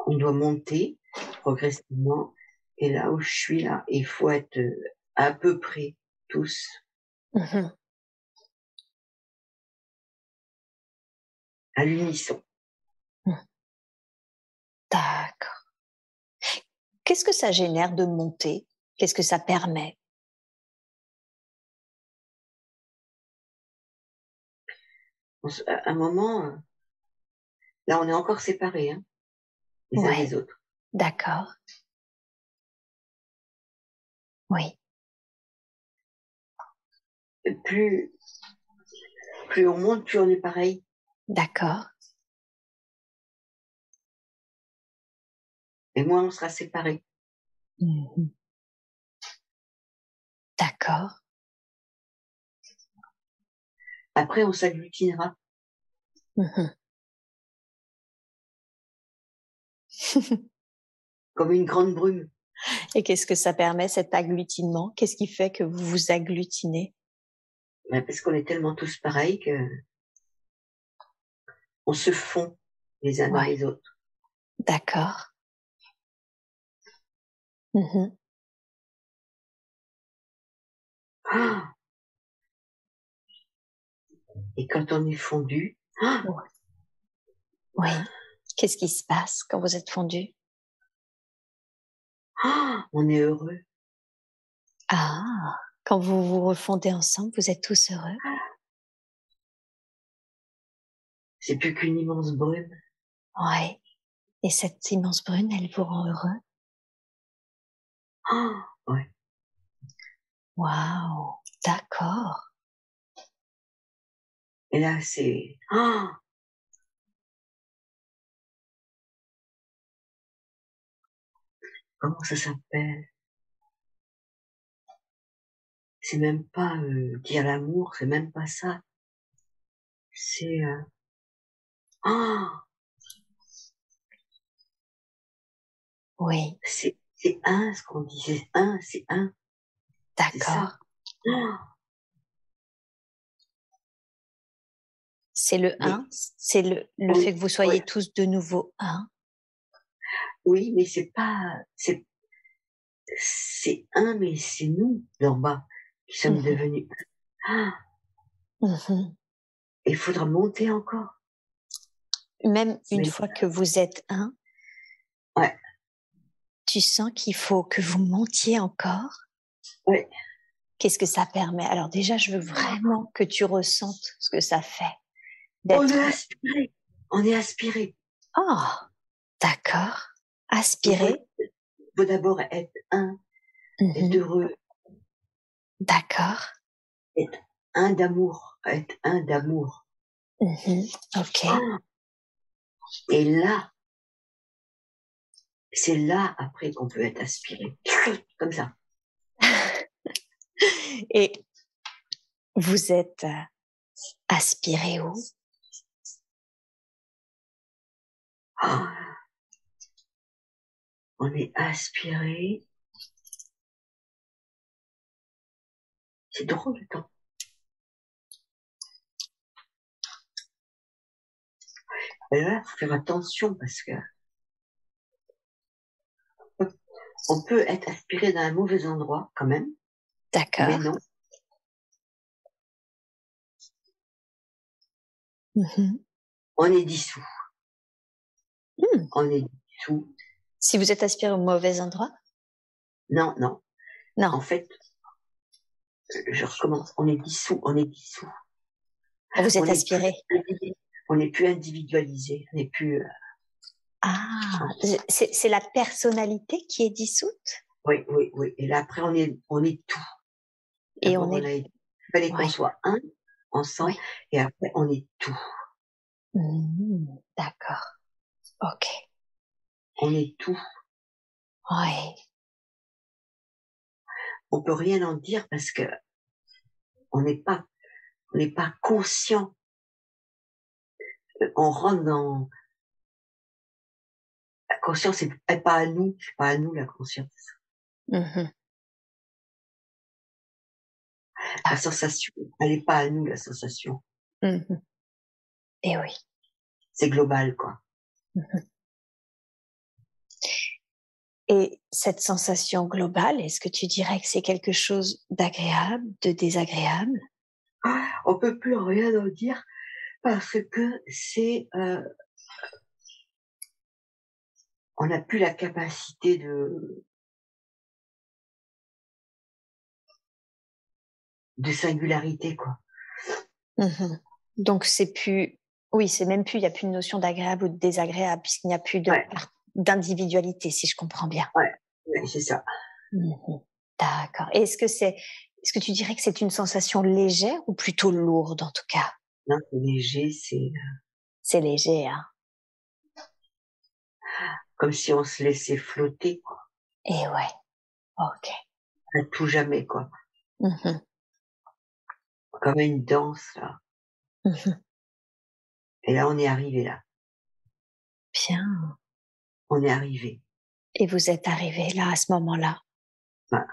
on doit monter progressivement. Et là où je suis là, il faut être à peu près tous Mhm. à l'unisson. Mhm. D'accord. Qu'est-ce que ça génère de monter? Qu'est-ce que ça permet? À un moment, là, on est encore séparés, hein, les uns Ouais, des autres. d'accord. Oui. Et plus on monte, plus on est pareil. D'accord. Et moins on sera séparés. Mhm. D'accord. Après, on s'agglutinera Mhm. comme une grande brume. Et qu'est-ce que ça permet, cet agglutinement? Qu'est-ce qui fait que vous vous agglutinez? Ben, parce qu'on est tellement tous pareils que on se fond les uns dans Ouais, les autres. d'accord. Mhm. Ah, et quand on est fondu, ah, Ouais. Oui. Qu'est-ce qui se passe quand vous êtes fondus? Ah, on est heureux. Ah! Quand vous vous refondez ensemble, vous êtes tous heureux? C'est plus qu'une immense brume. Ouais. Et cette immense brune, elle vous rend heureux? Ah, ouais. Waouh! D'accord. Et là, c'est comment ça s'appelle? C'est même pas dire l'amour, c'est même pas ça. C'est ah, Oui, c'est un ce qu'on dit, c'est un, c'est ça. d'accord. Ah, C'est le mais un, c'est le on, fait que vous ouais, soyez tous de nouveau un. oui, mais c'est pas, c'est un, mais c'est nous d'en bas qui sommes Mmh. devenus. Ah, Mmh. il faudra monter encore. Même une Mais fois que vous êtes un, ouais, tu sens qu'il faut que vous montiez encore? ouais. Qu'est-ce que ça permet? Alors déjà, je veux vraiment que tu ressentes ce que ça fait On d'être est aspiré, on est aspiré. oh! D'accord. Il faut, Aspirer. faut d'abord être un, être Mmh. heureux, D'accord. être un d'amour, être un d'amour. Mmh. OK. Ah, et là, c'est là après qu'on peut être aspiré. Comme ça. Et vous êtes, aspiré où? Ah, on est aspiré. C'est drôle, attends. Et là, faut faire attention parce que on peut être aspiré dans un mauvais endroit quand même, mais D'accord. non. Mmh. On est dissous. Mmh. On est dissous. Si vous êtes aspiré au mauvais endroit? Non, non. Non. En fait, je recommence. On est dissous. On est dissous. Vous On êtes n'est plus, aspiré? on n'est plus individualisé. On n'est plus. Ah! C'est la personnalité qui est dissoute? Oui, oui, oui. Et là après, on est tout. Et D'abord, on on est a. Il fallait qu'on ouais, soit un ensemble, ouais. et après, on est tout. Mmh. D'accord. OK. On est tout. Ouais. On peut rien en dire parce que on n'est pas, on n'est pas conscient. On rentre dans la conscience, c'est pas à nous, c'est pas à nous la conscience. Mmh. La D'accord. sensation, elle est pas à nous la sensation. Mmh. Et oui. C'est global quoi. Mmh. Et cette sensation globale, est-ce que tu dirais que c'est quelque chose d'agréable, de désagréable? On peut plus rien en dire parce que on n'a plus la capacité de singularité quoi. Mmh. Donc c'est plus oui, c'est même plus il y a plus de notion d'agréable ou de désagréable puisqu'il n'y a plus de Ouais, part d'individualité, si je comprends bien. ouais, ouais, c'est ça. Mmh. D'accord. Et est-ce que tu dirais que c'est une sensation légère ou plutôt lourde en tout cas? Non, c'est léger, c'est C'est léger, hein? comme si on se laissait flotter quoi, Et ouais, OK. à tout jamais quoi. Mmh. Comme une danse là. Mmh. Et là, on est arrivé là. Bien. On est arrivé. Et vous êtes arrivé là, à ce moment-là? Enfin,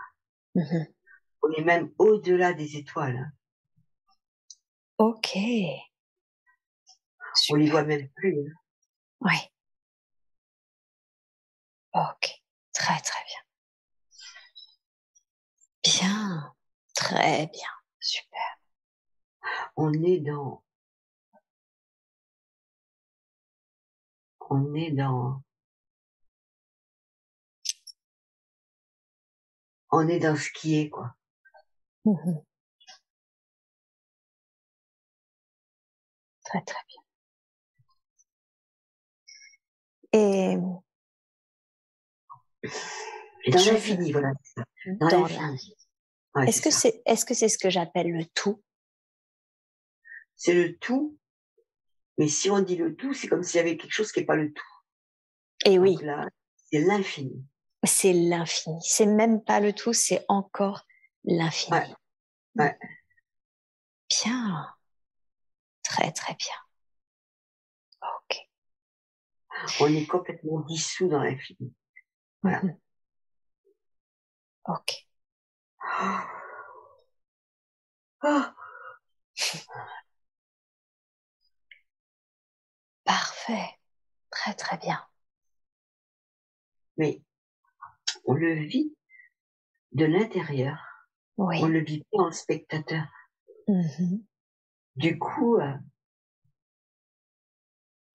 Mmh. on est même au-delà des étoiles, hein. OK. On les Super. voit même plus, hein. Ouais. OK. Très, très bien. Bien. Très bien. Super. On est dans on est dans ce qui est, quoi. Mhm. Très, très bien. Et Et dans je veux l'infini, voilà. Dans dans l'infini. Ouais, est-ce c'est que ça. c'est ce que j'appelle le tout? C'est le tout, mais si on dit le tout, c'est comme s'il y avait quelque chose qui est pas le tout. Et Donc oui, là, c'est l'infini. c'est l'infini. C'est même pas le tout, c'est encore l'infini. Ouais, ouais. Bien. Très, très bien. Ok. On est complètement dissous dans l'infini. Voilà. Mhm. Ok. Ah, ah. Parfait. Très, très bien. Mais on le vit de l'intérieur. On Oui. le vit pas en spectateur. Mhm. Du coup,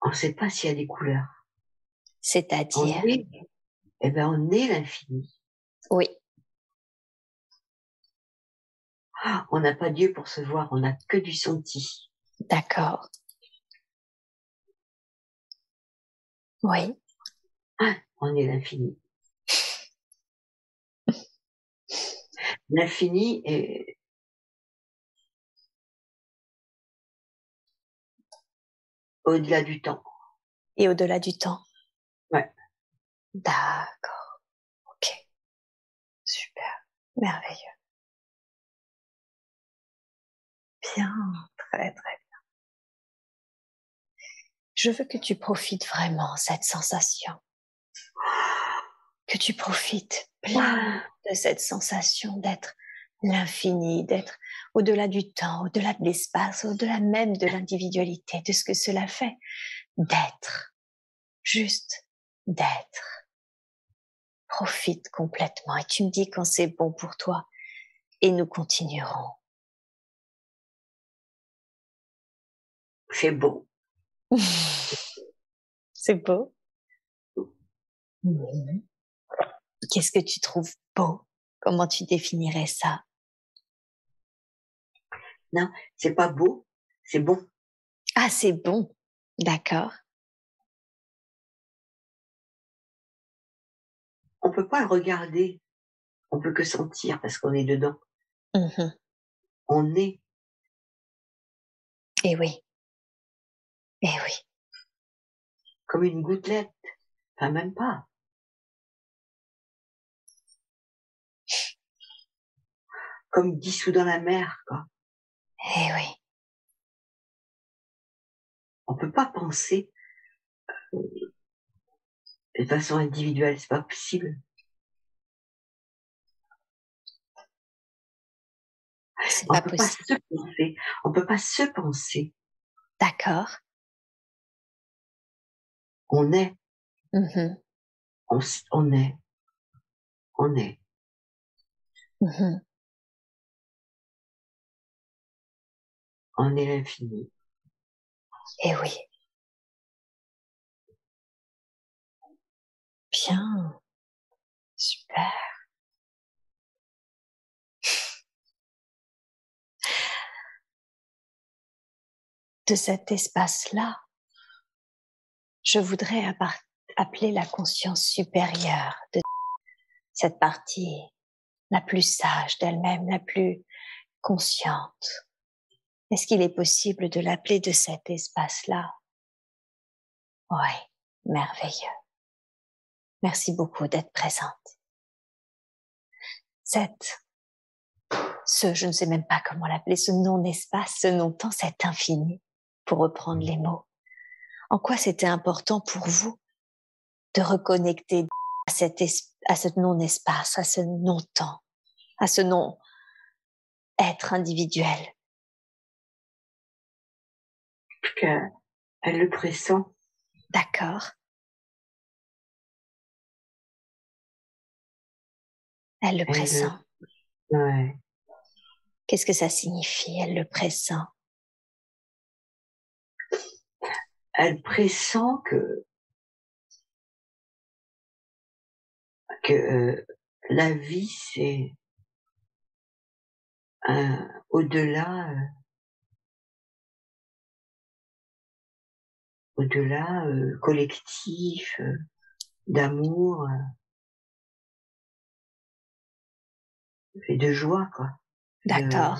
on ne sait pas s'il y a des couleurs. On C'est-à-dire, est, on est l'infini. oui, Ah, on n'a pas Dieu pour se voir, on n'a que du senti. d'accord. Oui. Ah, on est l'infini. L'infini est au-delà du temps. Et au-delà du temps. Ouais. D'accord. Ok. Super. Merveilleux. Bien. Très, très bien. Je veux que tu profites vraiment cette sensation. Que tu profites plein Ah, de cette sensation d'être l'infini, d'être au-delà du temps, au-delà de l'espace, au-delà même de l'individualité, de ce que cela fait, d'être, juste d'être. Profite complètement et tu me dis quand c'est bon pour toi et nous continuerons. c'est beau. C'est beau. Mhm. Qu'est-ce que tu trouves beau? Comment tu définirais ça? Non, c'est pas beau, c'est bon. Ah, c'est bon. D'accord. On peut pas le regarder, on peut que sentir parce qu'on est dedans. Mhm. On est Et oui. Et oui. comme une gouttelette. Enfin, même pas. Comme dissous dans la mer, quoi. Et oui. On peut pas penser de façon individuelle, c'est pas possible. C'est On pas peut pas possible. se penser. On peut pas se penser. D'accord. On est. Mhm. On est. On est. Mhm. On est l'infini. Et oui. Bien. Super. De cet espace-là, je voudrais appeler la conscience supérieure de cette partie la plus sage d'elle-même, la plus consciente. Est-ce qu'il est possible de l'appeler de cet espace-là? Oui, merveilleux. Merci beaucoup d'être présente. Je ne sais même pas comment l'appeler, ce non-espace, ce non-temps, cet infini, pour reprendre les mots. En quoi c'était important pour vous de reconnecter à ce non-espace, à ce non-temps, à ce non-être individuel? Qu'elle le pressent. D'accord. Elle le Elle, pressent. ouais. Qu'est-ce que ça signifie? Elle le pressent. Elle pressent que que la vie, c'est un au-delà, collectif, d'amour, et de joie, quoi. De D'accord.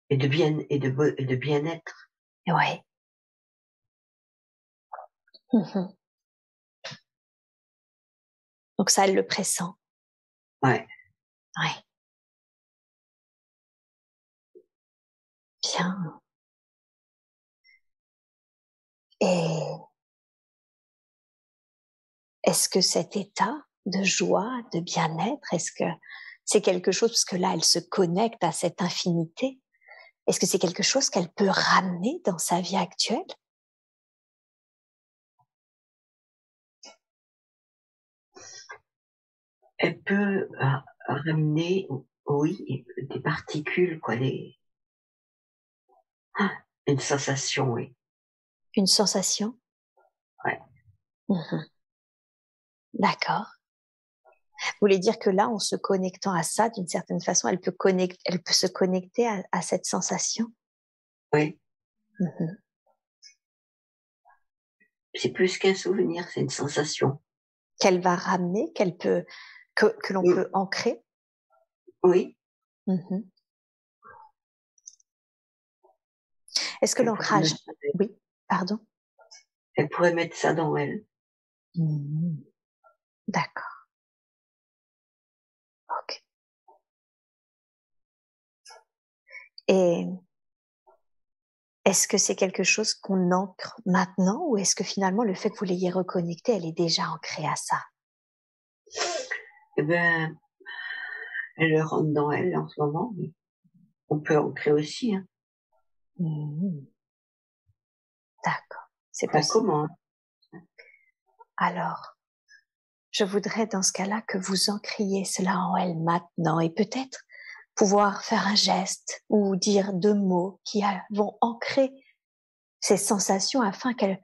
et de bien-être. Ouais. Mmh. Donc ça, elle le pressent. Ouais. Ouais. Bien. Et est-ce que cet état de joie, de bien-être, est-ce que c'est quelque chose, parce que là, elle se connecte à cette infinité, est-ce que c'est quelque chose qu'elle peut ramener dans sa vie actuelle? Elle peut, ramener, oui, des particules, quoi, une sensation, oui. Une sensation? Ouais. Mmh. D'accord. Vous voulez dire que là, en se connectant à ça, d'une certaine façon, elle peut se connecter à cette sensation? Oui. Mmh. C'est plus qu'un souvenir, c'est une sensation. Qu'elle va ramener, que l'on Mmh. peut ancrer? Oui. Mmh. Est-ce que Elle pourrait l'ancrage, mettre oui, pardon? elle pourrait mettre ça dans elle. Mmh. D'accord, OK. Et est-ce que c'est quelque chose qu'on ancre maintenant, ou est-ce que finalement le fait que vous l'ayez reconnectée, elle est déjà ancrée à ça? Eh ben, elle le rentre dans elle en ce moment, mais on peut ancrer aussi, hein. Mmh. D'accord, c'est Enfin, possible. comment? Alors, je voudrais dans ce cas-là que vous ancriez cela en elle maintenant, et peut-être pouvoir faire un geste ou dire 2 mots vont ancrer ces sensations afin qu'elle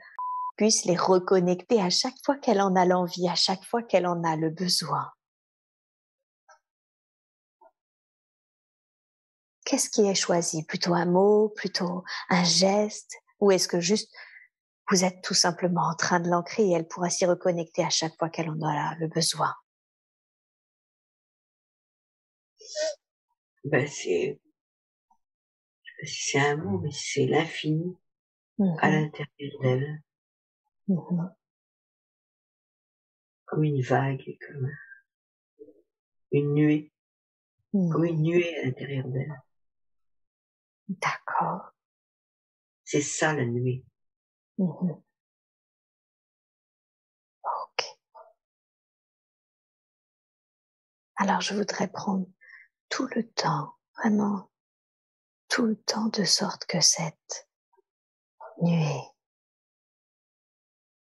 puisse les reconnecter à chaque fois qu'elle en a l'envie, à chaque fois qu'elle en a le besoin. Qu'est-ce qui est choisi? Plutôt un mot, plutôt un geste? Ou est-ce que juste vous êtes tout simplement en train de l'ancrer et elle pourra s'y reconnecter à chaque fois qu'elle en a le besoin? Ben, c'est un mot, mais c'est l'infini à Mmh. l'intérieur d'elle, Mmh. comme une vague, comme une nuée, comme une Mmh. nuée à l'intérieur d'elle. D'accord. C'est ça, la nuée. Mmh. OK. Alors je voudrais prendre tout le temps, vraiment tout le temps, de sorte que cette nuée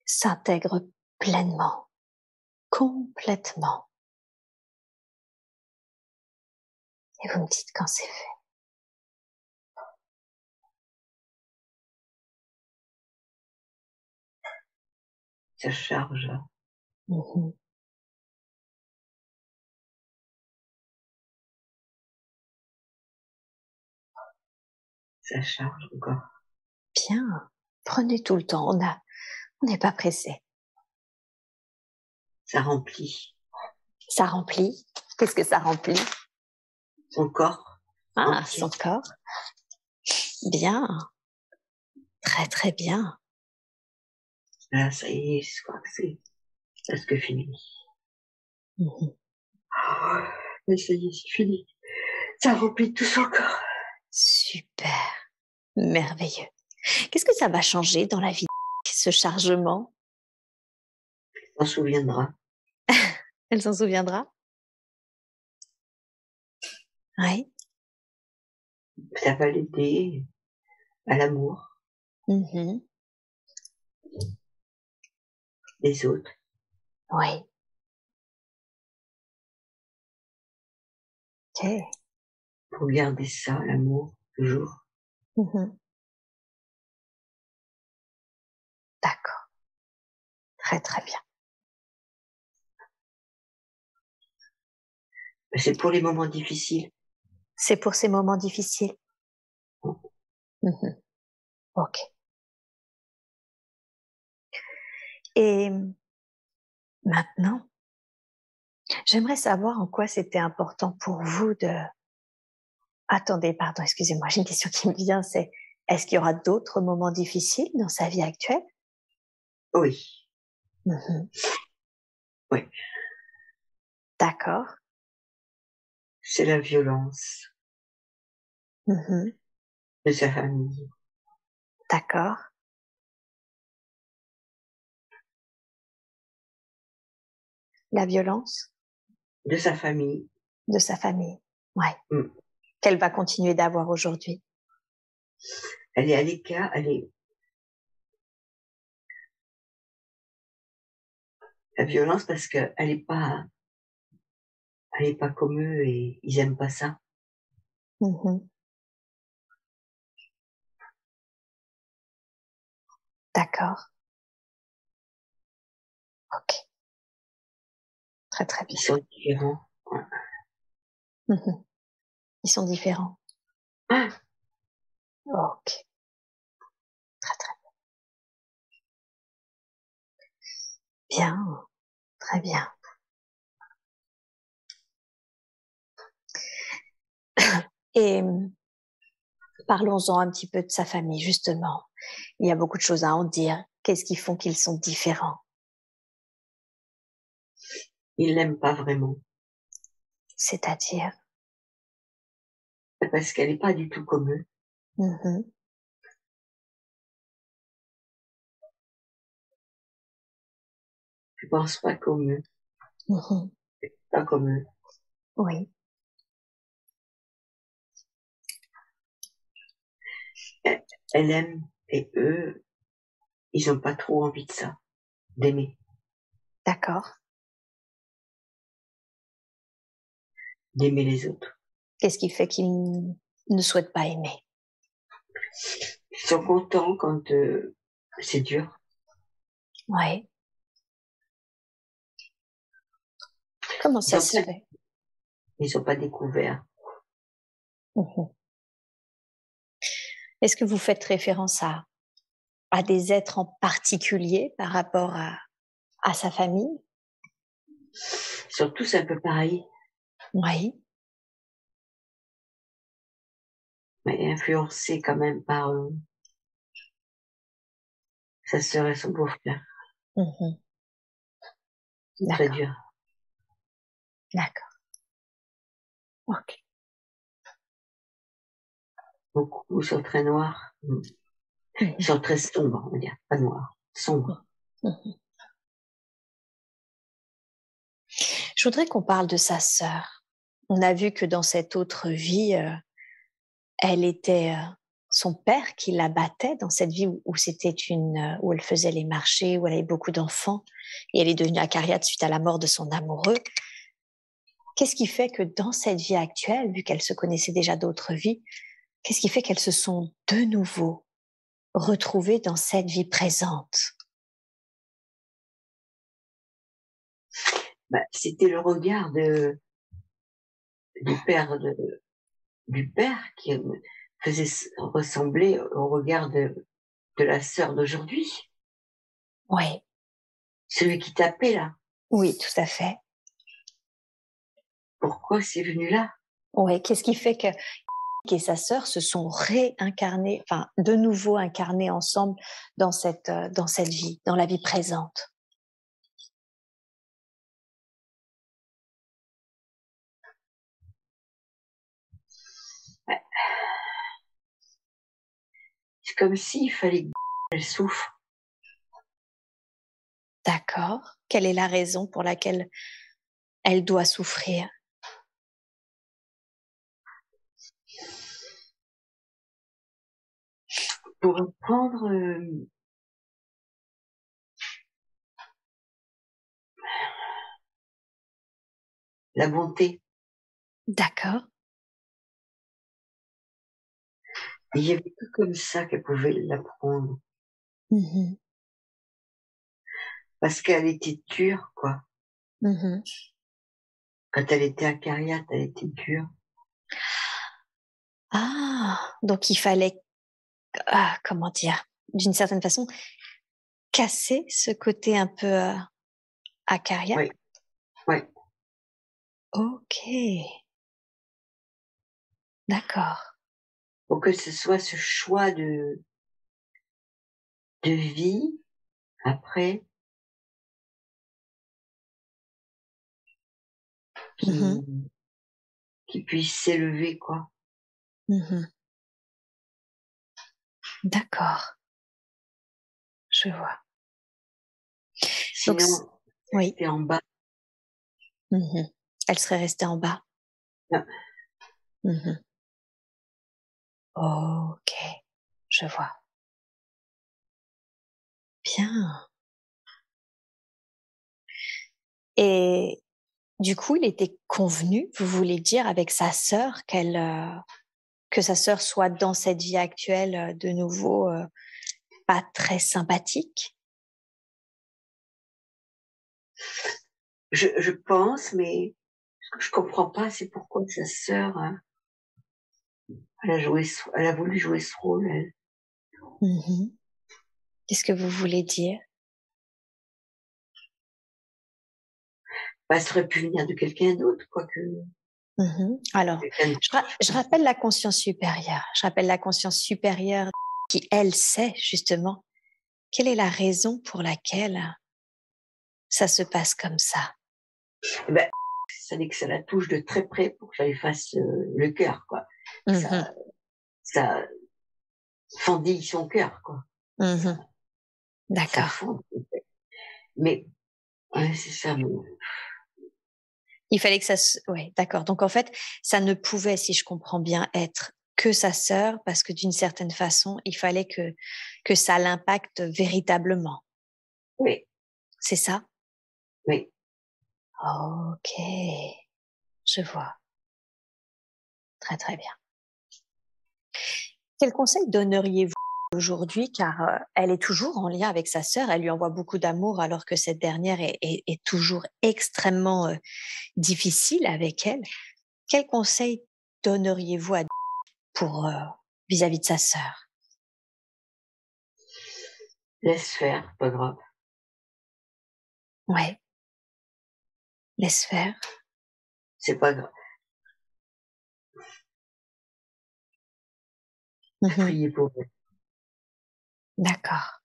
s'intègre pleinement, complètement, et vous me dites quand c'est fait. Ça charge, Mmh. ça charge encore. Bien, prenez tout le temps, on n'est pas pressé. Ça remplit Ça remplit. Qu'est-ce que ça remplit? son corps Ah, son entier. corps. Bien, très, très bien. Là, ça y est, je crois que c'est presque fini. Mmh. Mais ça y est, c'est fini. Ça remplit tout son corps. Super, merveilleux. Qu'est-ce que ça va changer dans la vie, ce chargement? On s'en souviendra. Elle s'en souviendra? Oui. Ça va l'aider à l'amour Mmh. des autres. Oui. OK. Pour garder ça, l'amour, toujours. Mmh. D'accord. Très, très bien. C'est pour les moments difficiles. C'est pour ces moments difficiles. Mhm. Ok. Et maintenant, j'aimerais savoir en quoi c'était important pour vous de... Attendez, pardon, excusez-moi, j'ai une question qui me vient, c'est est-ce qu'il y aura d'autres moments difficiles dans sa vie actuelle? Oui, Mhm. oui. D'accord. C'est la violence Mhm. de sa famille. D'accord. La violence De sa famille. de sa famille. Ouais. Mm. Qu'elle va continuer d'avoir aujourd'hui. Elle est à l'écart, la violence parce qu'elle est pas comme eux et ils aiment pas ça. Mhm. D'accord. Ok. Très très Ils bien. sont différents. Mhm. Ils sont différents. Ah, Ok. Très très bien. Très bien. Et parlons-en un petit peu de sa famille, justement. Il y a beaucoup de choses à en dire. Qu'est-ce qui font qu'ils sont différents? ils l'aiment pas vraiment. C'est-à-dire? Parce qu'elle est pas du tout comme eux. Mhm. Je pense pas comme eux. Mhm. Pas comme eux. Oui. Elle aime et eux, ils ont pas trop envie de ça, d'aimer D'accord. les autres. Qu'est-ce qui fait qu'ils ne souhaitent pas aimer? Ils sont contents quand c'est dur. Oui. Comment Ils ça ont se pas, fait? ils ont pas découvert. Mhm. Est-ce que vous faites référence à des êtres en particulier par rapport à sa famille? Ils sont tous un peu pareils, Oui. mais influencés quand même par sa sœur et son beau-frère. Mhm. C'est très D'accord. dur. D'accord. Ok. Beaucoup sont très noirs. Ils Mhm. sont très sombres, on va dire. Pas noirs, sombres. Mhm. Je voudrais qu'on parle de sa sœur. On a vu que dans cette autre vie, elle était son père qui la battait dans cette vie où c'était où elle faisait les marchés, où elle avait beaucoup d'enfants, et elle est devenue acariate suite à la mort de son amoureux. Qu'est-ce qui fait que dans cette vie actuelle, vu qu'elle se connaissait déjà d'autres vies, qu'est-ce qui fait qu'elles se sont de nouveau retrouvées dans cette vie présente? Bah, c'était le regard du père du père qui faisait ressembler au regard de la sœur d'aujourd'hui. Oui, Celui qui tapait là. oui, tout à fait. Pourquoi c'est venu là? Oui, qu'est-ce qui fait que et sa sœur se sont réincarnées, enfin de nouveau incarnées ensemble dans cette vie, dans la vie présente? Ouais. C'est comme s'il fallait qu'elle souffre D'accord. Quelle est la raison pour laquelle elle doit souffrir? pour reprendre la bonté. D'accord. Il y avait que comme ça qu'elle pouvait l'apprendre. Mhm. Parce qu'elle était dure, quoi. Mhm. Quand elle était acariate, elle était dure. Ah, donc il fallait, comment dire, d'une certaine façon, casser ce côté un peu acariâtre. Oui, oui. Ok, d'accord. Pour que ce soit ce choix de vie, après, Mhm, qui puisse s'élever, quoi. mhm. D'accord, je vois. Donc, Sinon, oui, rester en bas. mhm. Elle serait restée en bas. Ah, Mhm. Ok, je vois. Bien. Et du coup, il était convenu, vous voulez dire, avec sa sœur, que sa sœur soit dans cette vie actuelle de nouveau pas très sympathique. je pense, mais ce que je comprends pas, c'est pourquoi sa sœur, hein, elle a voulu jouer ce rôle, elle. Mhm. Qu'est-ce que vous voulez dire? Bah, ça aurait pu venir de quelqu'un d'autre, quoique. Mhm. Alors, Quelqu'un je rappelle la conscience supérieure. Je rappelle la conscience supérieure qui, elle, sait justement quelle est la raison pour laquelle ça se passe comme ça. ben, ça dit que ça la touche de très près pour que ça lui fasse le cœur, quoi. Mhm. Ça fendille son cœur, quoi. Mhm. Ça D'accord. fond. Mais, ouais, c'est ça. Mais, Il fallait que ça se... Oui, d'accord. Donc, en fait, ça ne pouvait, si je comprends bien, être que sa sœur, parce que d'une certaine façon, il fallait que ça l'impacte véritablement. oui, C'est ça? oui. Ok, je vois. Très, très bien. Quel conseil donneriez-vous aujourd'hui, car elle est toujours en lien avec sa sœur, elle lui envoie beaucoup d'amour alors que cette dernière est toujours extrêmement difficile avec elle. Quel conseil donneriez-vous pour vis-à-vis de sa sœur? Laisse faire, pas grave. Ouais, laisse faire. C'est pas grave. Mhm. Priez pour elle. D'accord.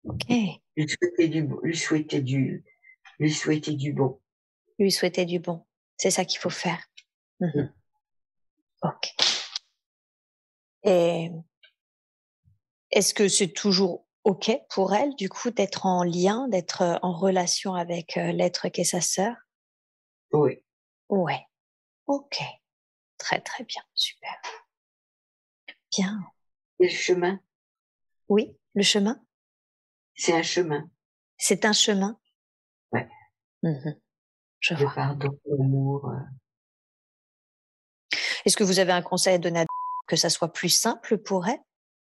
Ok. Lui souhaiter du bon. Lui souhaiter du bon. C'est ça qu'il faut faire. Mhm. Mm. Ok. Et est-ce que c'est toujours OK pour elle, du coup, d'être en lien, d'être en relation avec l'être qu'est sa sœur? Oui. Ouais. OK. Très, très bien. Super. Bien. Et le chemin, Oui, le chemin, c'est un chemin. c'est un chemin. Ouais. Mhm. Je De vois. pardon, d'amour. Est-ce que vous avez un conseil à donner que ça soit plus simple pour elle,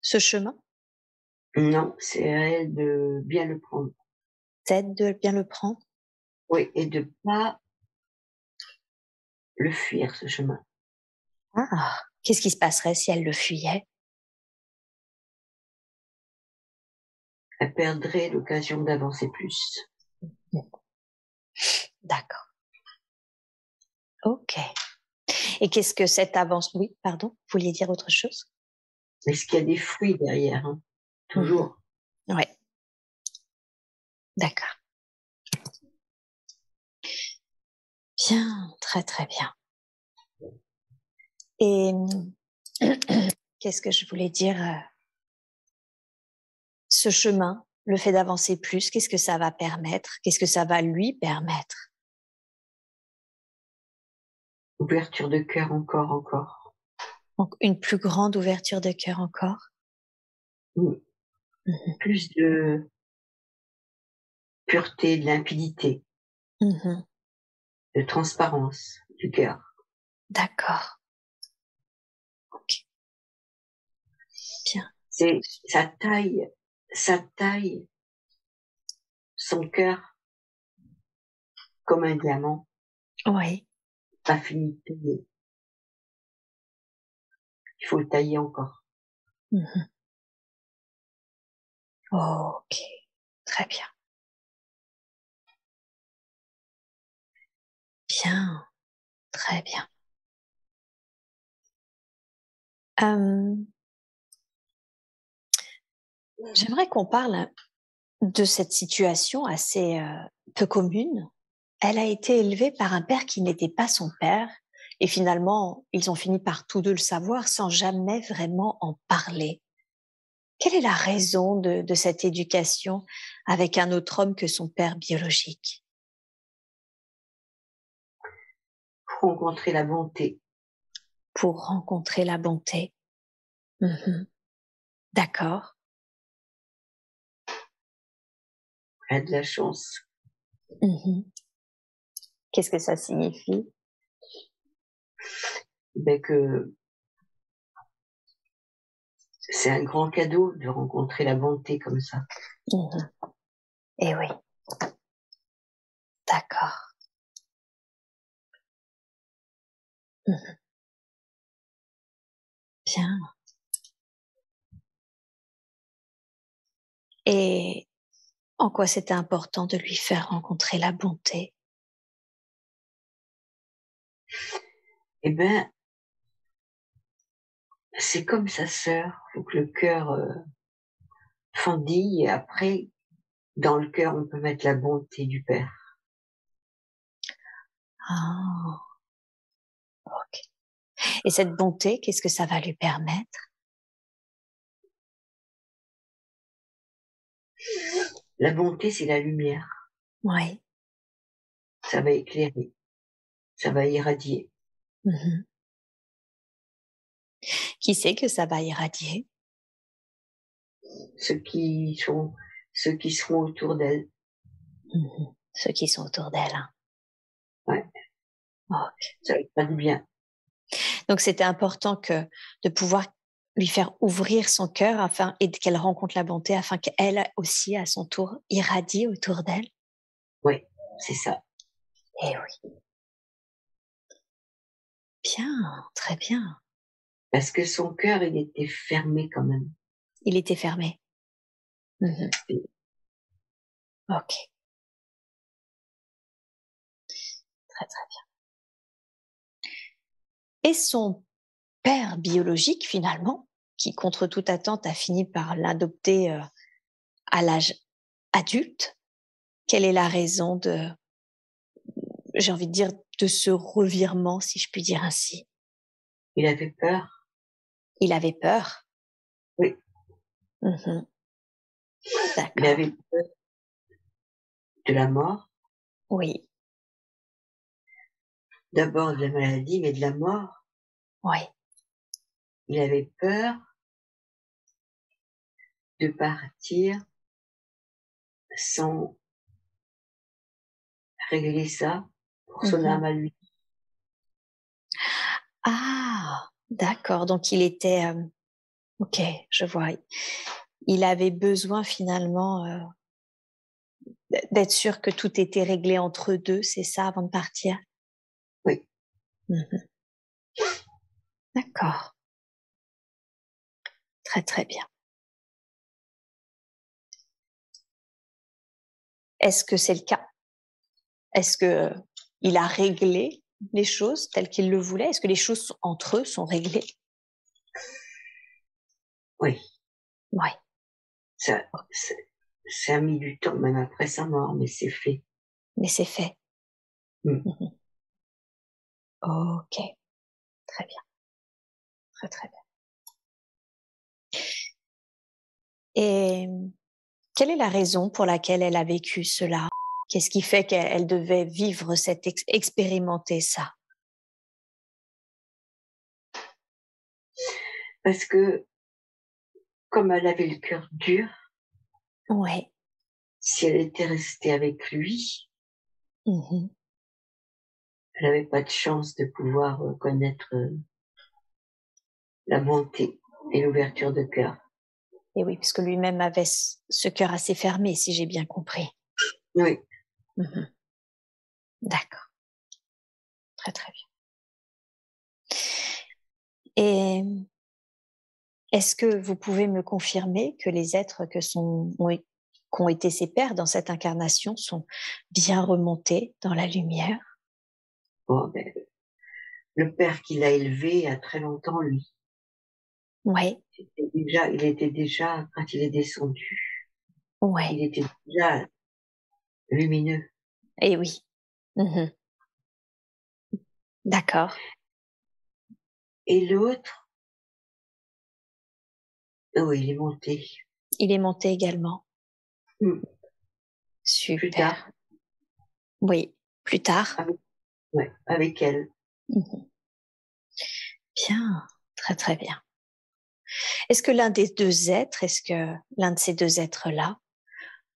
ce chemin? Non, c'est à elle de bien le prendre. Peut-être de bien le prendre? Oui, et de pas le fuir, ce chemin. Ah! Qu'est-ce qui se passerait si elle le fuyait? Elle perdrait l'occasion d'avancer plus. Mmh. D'accord. OK. Et qu'est-ce que cette avance oui, pardon, vous vouliez dire autre chose? Est-ce qu'il y a des fruits derrière, hein? Mmh. Toujours. Ouais, d'accord. Bien, très, très bien. Et qu'est-ce que je voulais dire? Ce chemin, le fait d'avancer plus, qu'est-ce que ça va permettre? Qu'est-ce que ça va lui permettre? Ouverture de cœur encore, encore. Donc une plus grande ouverture de cœur encore? Mm. Mmh. Plus de pureté, de limpidité, Mmh. de transparence du cœur. D'accord. OK, bien. C'est sa taille son cœur comme un diamant, Oui. pas fini de tailler. Il faut le tailler encore. Mhm. Ok, très bien. Bien, très bien. Euh, J'aimerais qu'on parle de cette situation assez peu commune. Elle a été élevée par un père qui n'était pas son père et finalement, ils ont fini par tous deux le savoir sans jamais vraiment en parler. Quelle est la raison de cette éducation avec un autre homme que son père biologique? Pour rencontrer la bonté. Pour rencontrer la bonté. Mhm. D'accord. Elle a de la chance. Mhm. Qu'est-ce que ça signifie? Ben que c'est un grand cadeau de rencontrer la bonté comme ça. Mhm. Eh oui, d'accord. Mhm. Bien. Et en quoi c'était important de lui faire rencontrer la bonté? Eh ben, c'est comme sa sœur. Faut que le cœur fendille et après, dans le cœur, on peut mettre la bonté du Père. Ah, ok. Et cette bonté, qu'est-ce que ça va lui permettre? La bonté, c'est la lumière. Oui. Ça va éclairer. Ça va irradier. Mhm. Qui sait que ça va irradier? Ceux qui sont, ceux qui seront autour d'elle. Mhm. Ceux qui sont autour d'elle. Hein. Ouais. Ok. Ça va faire du bien. Donc c'était important que de pouvoir lui faire ouvrir son cœur afin et qu'elle rencontre la bonté afin qu'elle aussi à son tour irradie autour d'elle. Oui, c'est ça. Eh oui. Bien, très bien. Parce que son cœur, il était fermé quand même. Il était fermé. Mhm. Ok, très très bien. Et son père biologique finalement, qui contre toute attente a fini par l'adopter à l'âge adulte, quelle est la raison de, j'ai envie de dire, de ce revirement, si je puis dire ainsi? Il avait peur. Il avait peur. Oui, Mhm. il D'accord. avait peur de la mort. Oui, D'abord de la maladie, mais de la mort. oui. Il avait peur de partir sans régler ça pour son âme Mhm. à lui. Ah, d'accord. Donc il était, ok, je vois. Il avait besoin finalement d'être sûr que tout était réglé entre eux deux, c'est ça, avant de partir? Oui, Mhm. D'accord. Très très bien. Est-ce que c'est le cas? Est-ce que il a réglé les choses telles qu'il le voulait? Est-ce que les choses entre eux sont réglées? oui. Oui. Ça, ça a mis du temps, même après sa mort, mais c'est fait. Mais c'est fait. Mm. Mhm. Ok. Très bien. Très très bien. Et quelle est la raison pour laquelle elle a vécu cela? Qu'est-ce qui fait qu'elle devait vivre cette expérimenter ça? Parce que, comme elle avait le cœur dur, Ouais. si elle était restée avec lui, Mhm. elle n'avait pas de chance de pouvoir connaître la bonté et l'ouverture de cœur. Et oui, puisque lui-même avait ce cœur assez fermé, si j'ai bien compris. Oui, Mhm. D'accord. Très, très bien. Et est-ce que vous pouvez me confirmer que les êtres qu'ont été ses pères dans cette incarnation sont bien remontés dans la lumière? Bon, ben, le père qui l'a élevé a très longtemps, lui. Ouais, Il était déjà, quand il est descendu, ouais. il était déjà lumineux. Et oui. Mmh. D'accord. Et l'autre, oh, il est monté. Il est monté également. Mmh. Plus tard, Super. Oui, plus tard? avec, ouais, avec elle. Mmh. Bien, très, très bien. Est-ce que l'un de ces 2 êtres-là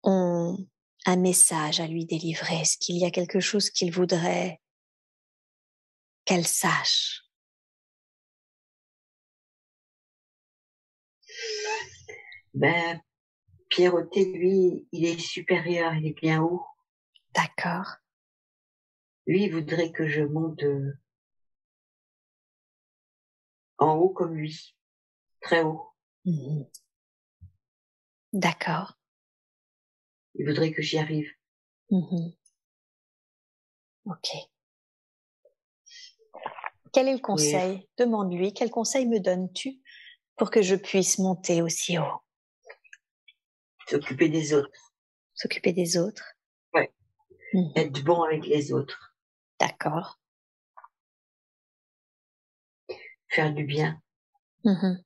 ont un message à lui délivrer? Est-ce qu'il y a quelque chose qu'il voudrait qu'elle sache? Ben, Pierrotet, lui, il est supérieur, il est bien haut. D'accord. Lui, il voudrait que je monte en haut comme lui, très haut. Mmh. D'accord. Il voudrait que j'y arrive. Mmh. OK. Quel est le Mais conseil? Demande-lui: «Quel conseil me donnes-tu pour que je puisse monter aussi haut?» s'occuper des autres. S'occuper des autres? Ouais. Mmh. Être bon avec les autres. D'accord. Faire du bien. Mmh.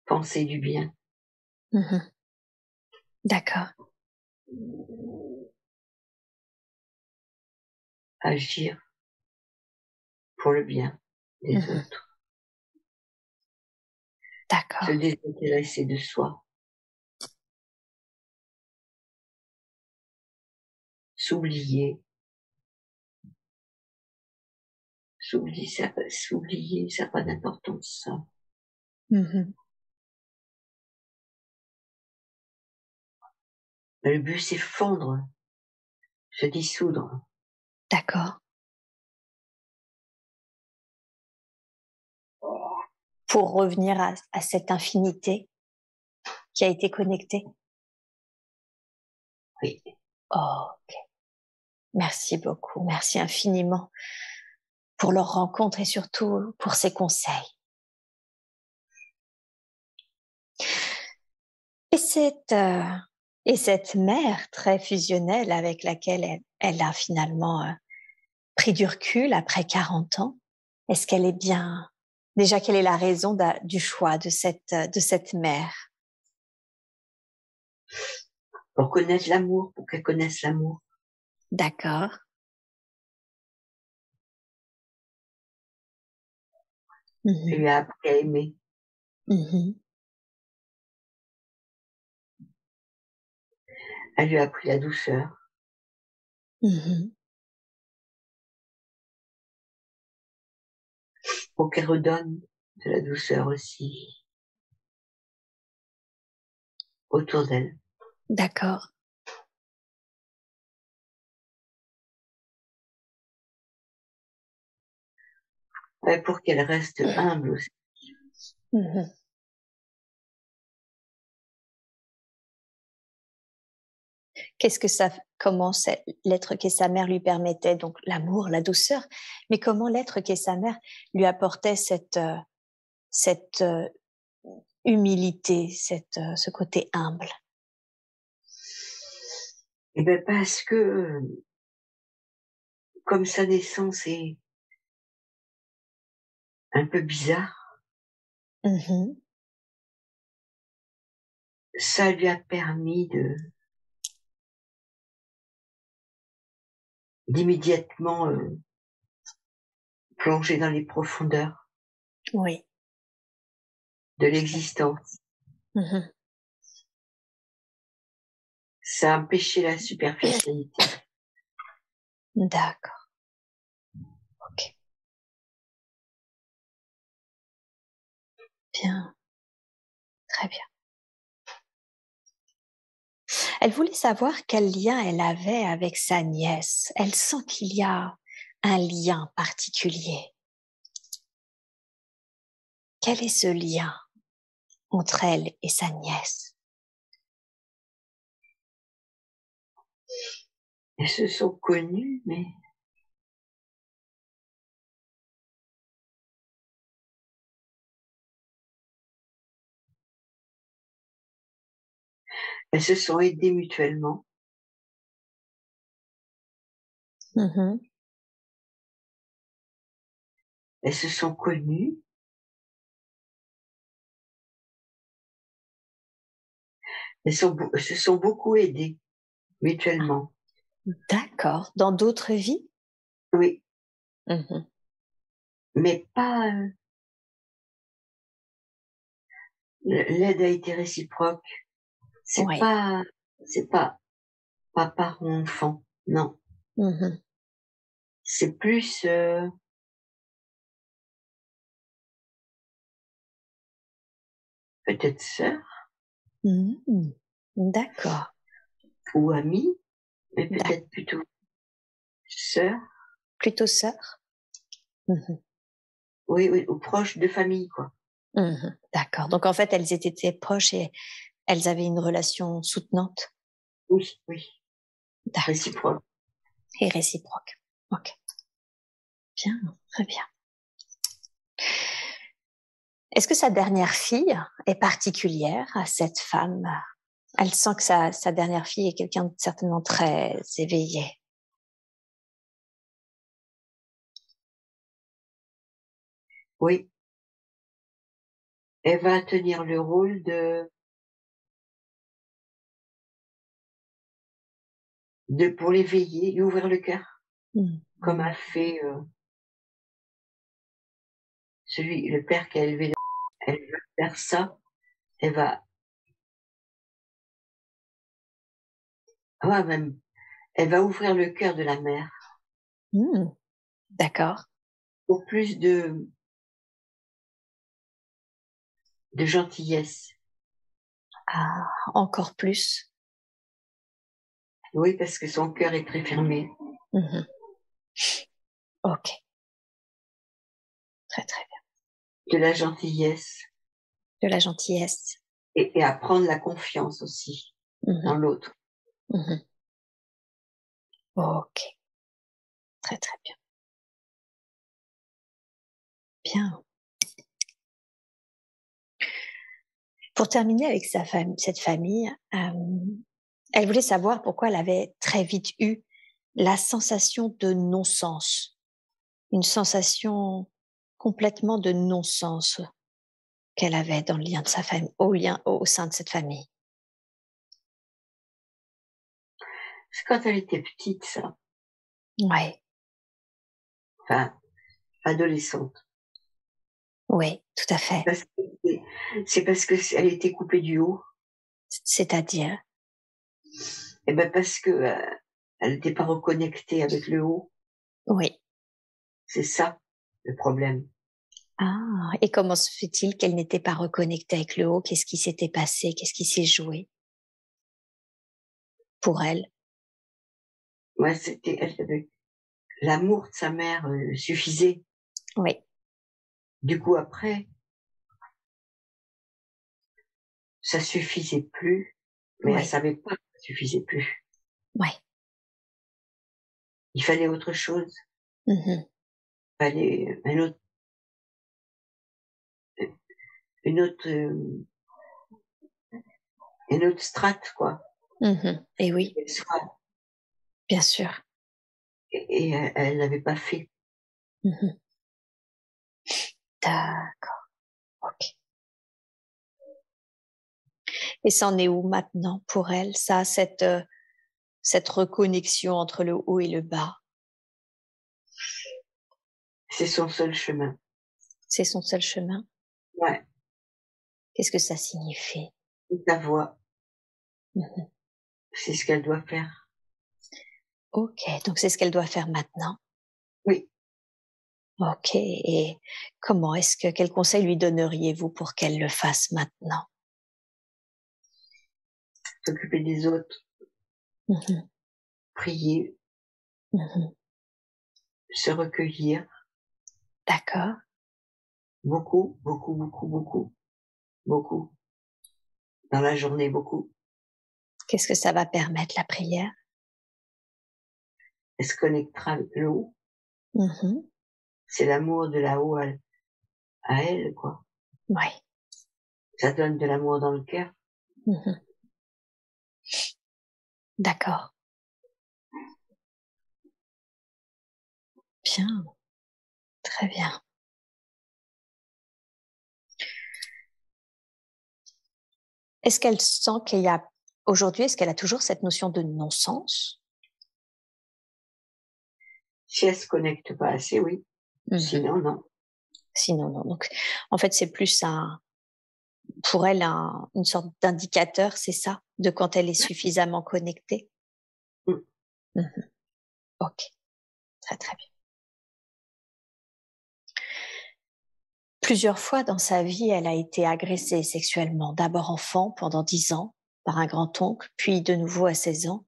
Penser du bien. Mmh. D'accord. Agir pour le bien des Mmh. autres. Se D'accord. désintéresser de soi. S'oublier. S'oublier, ça n'a pas d'importance, ça. Mmh. Le but, c'est fondre, se dissoudre. D'accord. Pour revenir à cette infinité qui a été connectée? Oui. OK. Merci beaucoup. Merci infiniment pour leur rencontre et surtout pour ces conseils. Et cette mère très fusionnelle avec laquelle elle a finalement, pris du recul après 40 ans, est-ce qu'elle est bien déjà, quelle est la raison du choix de cette mère? Pour connaître l'amour, pour qu'elle connaisse l'amour. D'accord. Elle Mmh. lui a appris à aimer. Mmh. Elle lui a appris la douceur. Mmh. Pour qu'elle redonne de la douceur aussi autour d'elle. D'accord. Ouais, pour qu'elle reste humble aussi. Mmh. Qu'est-ce que ça comment c'est l'être qu'est sa mère lui permettait donc l'amour, la douceur, mais comment l'être qu'est sa mère lui apportait cette, humilité, ce côté humble? Et ben parce que, comme sa naissance est un peu bizarre, Mmh. ça lui a permis d'immédiatement plonger dans les profondeurs Oui. de l'existence. Mmh. Ça a empêché la superficialité. D'accord. OK. Bien. Très bien. Elle voulait savoir quel lien elle avait avec sa nièce. Elle sent qu'il y a un lien particulier. Quel est ce lien entre elle et sa nièce? Elles se sont connues, mais elles se sont aidées mutuellement. Mhm. Elles se sont connues. Se sont beaucoup aidées mutuellement. D'accord. Dans d'autres vies? Oui, Mhm. mais pas, l'aide a été réciproque. C'est Oui. pas, c'est pas parent-enfant, non. Mhm. C'est plus, peut-être sœur Mhm. D'accord. ou amie, mais D'ac- peut-être plutôt sœur. Plutôt sœur? Mhm. Oui, oui, ou proche de famille, quoi. Mhm. D'accord. Donc en fait, elles étaient proches et elles avaient une relation soutenante. Oui, oui, D'accord. réciproque. Et réciproque. Ok. Bien. Très bien. Est-ce que sa dernière fille est particulière à cette femme? Elle sent que sa dernière fille est quelqu'un de certainement très éveillé. Oui, elle va tenir le rôle de pour l'éveiller, lui ouvrir le cœur, Mhm. comme a fait, le père qui a élevé. Elle va faire ça. Elle va, même, elle va ouvrir le cœur de la mère Mhm. D'accord. pour plus de gentillesse. Ah, encore plus. Oui, parce que son cœur est très fermé. Mhm. Ok. Très très De la gentillesse bien. De la gentillesse. et à prendre la confiance aussi dans Mhm. l'autre. Mhm. Ok. Très très bien. Bien. Pour terminer avec cette famille, elle voulait savoir pourquoi elle avait très vite eu la sensation de non-sens, une sensation complètement de non-sens qu'elle avait dans le lien de sa famille, au sein de cette famille. C'est quand elle était petite, ça. Ouais, Enfin, adolescente. oui, tout à fait. Parce que c'est parce que elle était coupée du haut. C'est-à-dire, Et ben parce que elle n'était pas reconnectée avec le haut. oui. C'est ça le problème. Ah, et comment se fait-il qu'elle n'était pas reconnectée avec le haut? Qu'est-ce qui s'était passé? Qu'est-ce qui s'est joué pour elle? Ouais, l'amour de sa mère suffisait. Oui, Du coup, après, ça suffisait plus, mais elle oui, savait pas que ça suffisait plus. oui. Il fallait autre chose. Mhm, Il fallait une autre, une autre strate, quoi. mhm. Et oui, Qu'elle soit- bien sûr. et elle l'avait pas fait. Mhm. D'accord, ok. Et c'en est où maintenant pour elle, ça, cette reconnexion entre le haut et le bas? C'est son seul chemin. C'est son seul chemin? Ouais, Qu'est-ce que ça signifie? c'est ta voix. Mhm. C'est ce qu'elle doit faire. Ok, donc c'est ce qu'elle doit faire maintenant. Oui, Ok, et quel conseil lui donneriez-vous pour qu'elle le fasse maintenant? s'occuper des autres. Mhm. prier, Mhm. se recueillir, D'accord. beaucoup, beaucoup, beaucoup, beaucoup, beaucoup, dans la journée, beaucoup. Qu'est-ce que ça va permettre, la prière? Elle se connectera avec le haut. Mhm. C'est l'amour de là-haut à elle, quoi. Oui. Ça donne de l'amour dans le cœur. Mhm. D'accord. Bien. Très bien. Est-ce qu'elle sent qu'il y a aujourd'hui, est-ce qu'elle a toujours cette notion de non-sens? Si elle se connecte pas assez, oui. Mhm. Sinon, non. Sinon, non. Donc, en fait, c'est plus pour elle, une sorte d'indicateur, c'est ça? De quand elle est suffisamment connectée? Mm. Mhm. Ok. Très, très bien. Plusieurs fois dans sa vie, elle a été agressée sexuellement, d'abord enfant pendant 10 ans par un grand-oncle, puis de nouveau à 16 ans.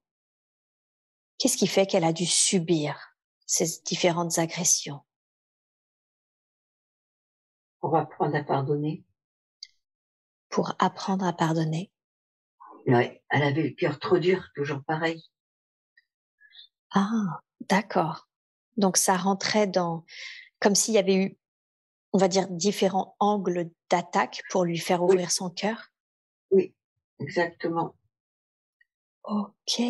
Qu'est-ce qui fait qu'elle a dû subir ces différentes agressions? On va apprendre à pardonner. Pour apprendre à pardonner? Ouais. Elle avait le cœur trop dur, toujours pareil. Ah, d'accord. Donc ça rentrait dans comme s'il y avait eu, on va dire, différents angles d'attaque pour lui faire Oui, ouvrir son cœur? oui, exactement. OK,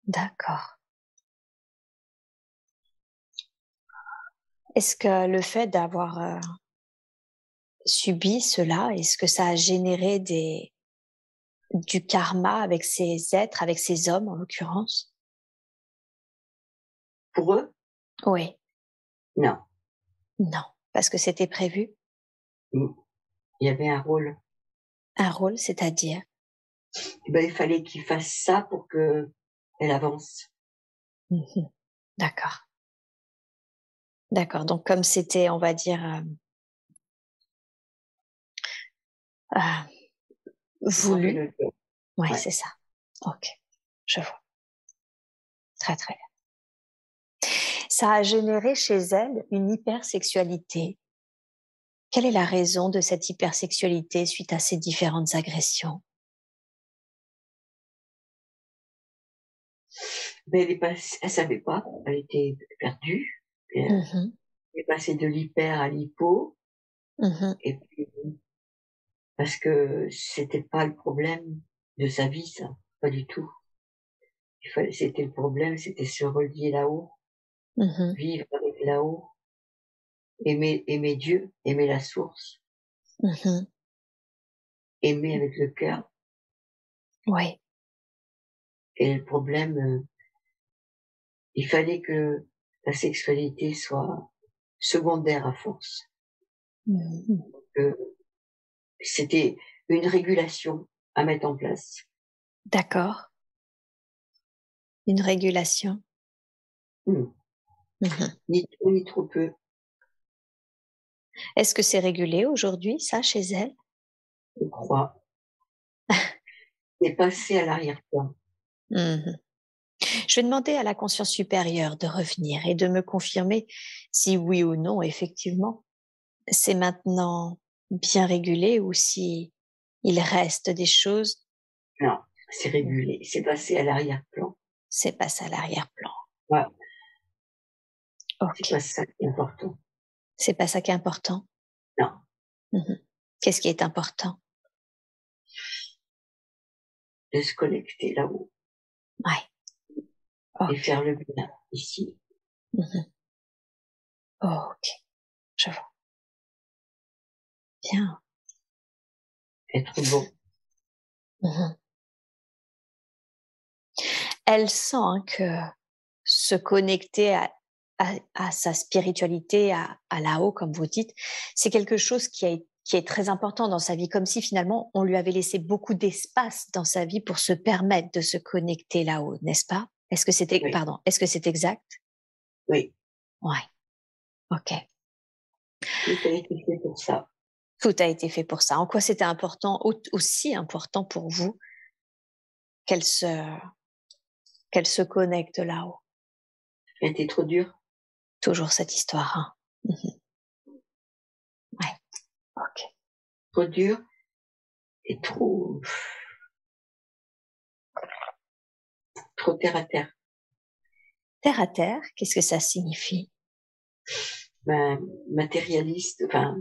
d'accord. Est-ce que le fait d'avoir, subi cela, est-ce que ça a généré du karma avec ces êtres, avec ces hommes en l'occurrence? Pour eux, Oui, non. non, parce que c'était prévu? Mm. Il y avait un rôle. Un rôle, c'est-à-dire? Eh ben, il fallait qu'il fasse ça pour que elle avance. Mmh. D'accord, d'accord, donc comme c'était, on va dire, ah, Gravé voulu, le cœur. ouais, Ouais. c'est ça. OK, je vois. Très, très bien. Ça a généré chez elle une hypersexualité. Quelle est la raison de cette hypersexualité suite à ces différentes agressions? Mais elle savait pas, elle était perdue. Elle Mmh. est passée de l'hyper à l'hypo, Mmh. et puis parce que c'était pas le problème de sa vie, ça, pas du tout. C'était le problème, c'était se relier là-haut, Mmh. vivre avec là-haut, aimer Dieu, aimer la source, Mmh. aimer avec le cœur. Oui. Et le problème, il fallait que la sexualité soit secondaire à force. Mmh. Que c'était une régulation à mettre en place. D'accord. Une régulation. Mmh. Mmh. Ni trop ni trop peu, Est-ce que c'est régulé aujourd'hui, ça, chez elle? je crois. C'est passé à l'arrière-plan. Mmh. Je vais demander à la conscience supérieure de revenir et de me confirmer si oui ou non, effectivement, c'est maintenant bien régulé ou si il reste des choses. Non, c'est Mmh. régulé, c'est passé à l'arrière-plan. C'est passé à l'arrière-plan. Ouais, c'est pas OK. ça qui est important. C'est pas ça qui est important? Non, Mmh. Qu'est-ce qui est important? de se connecter là-haut Ouais. et OK. faire le bien ici. Mmh. OK. Je vois. Bien. Être bon. Mmh. Elle sent, hein, que se connecter à sa spiritualité, à là-haut, comme vous dites, c'est quelque chose qui est très important dans sa vie, comme si finalement on lui avait laissé beaucoup d'espace dans sa vie pour se permettre de se connecter là-haut, n'est-ce pas? Oui, Est-ce que c'est exact? oui, Ouais, OK. tout a été fait pour ça. Tout a été fait pour ça. En quoi c'était important, aussi important pour vous qu'elle se qu'elle se connecte là-haut. Elle était trop dure. Toujours cette histoire, hein. Ouais, ok. Trop dure et trop terre à terre. Terre à terre, qu'est-ce que ça signifie? Ben, matérialiste, enfin,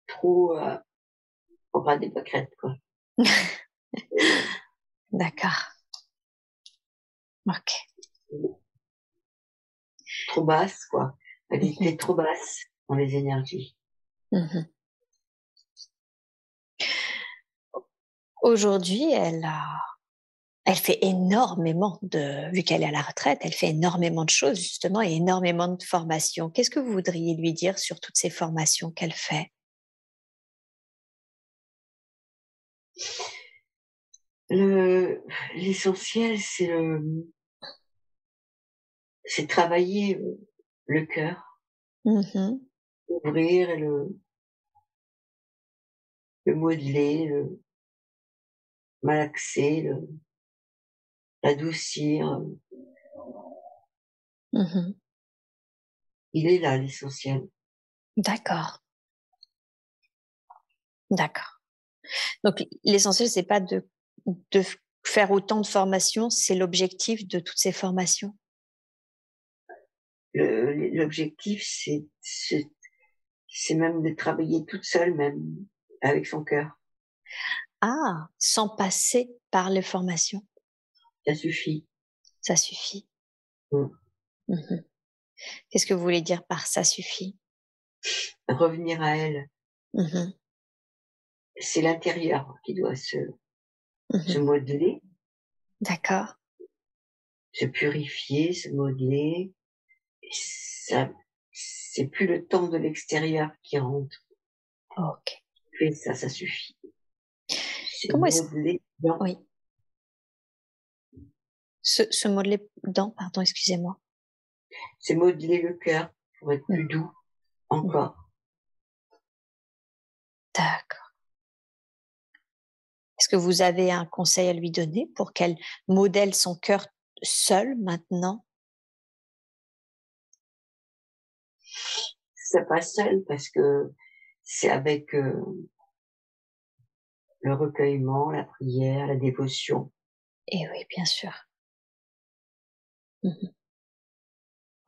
trop au ras des pâquerettes, quoi. D'accord. Ok. Trop basse, quoi. Elle était trop basse dans les énergies. Aujourd'hui, elle fait énormément vu qu'elle est à la retraite, elle fait énormément de choses justement et énormément de formations. Qu'est-ce que vous voudriez lui dire sur toutes ces formations qu'elle fait? L'essentiel, c'est travailler le cœur, ouvrir et le modeler, le malaxer, l'adoucir. Il est là, l'essentiel. D'accord. D'accord. Donc l'essentiel, c'est pas de faire autant de formations, c'est l'objectif de toutes ces formations? L'objectif, c'est même de travailler toute seule, même, avec son cœur. Ah! Sans passer par les formations? Ça suffit. Ça suffit. Mmh. Qu'est-ce que vous voulez dire par «ça suffit»? Revenir à elle. Mmh C'est l'intérieur qui doit se modeler, D'accord. se purifier, se modeler. Et ça, c'est plus le temps de l'extérieur qui rentre. OK. Et ça suffit. C'est Comment est-ce modeler dans, oui. Se modeler dans pardon, excusez-moi. c'est modeler le cœur pour être plus doux Mmh. encore. D'accord. Est-ce que vous avez un conseil à lui donner pour qu'elle modèle son cœur seule maintenant? C'est pas seul parce que c'est avec le recueillement, la prière, la dévotion. Eh oui, bien sûr. Mmh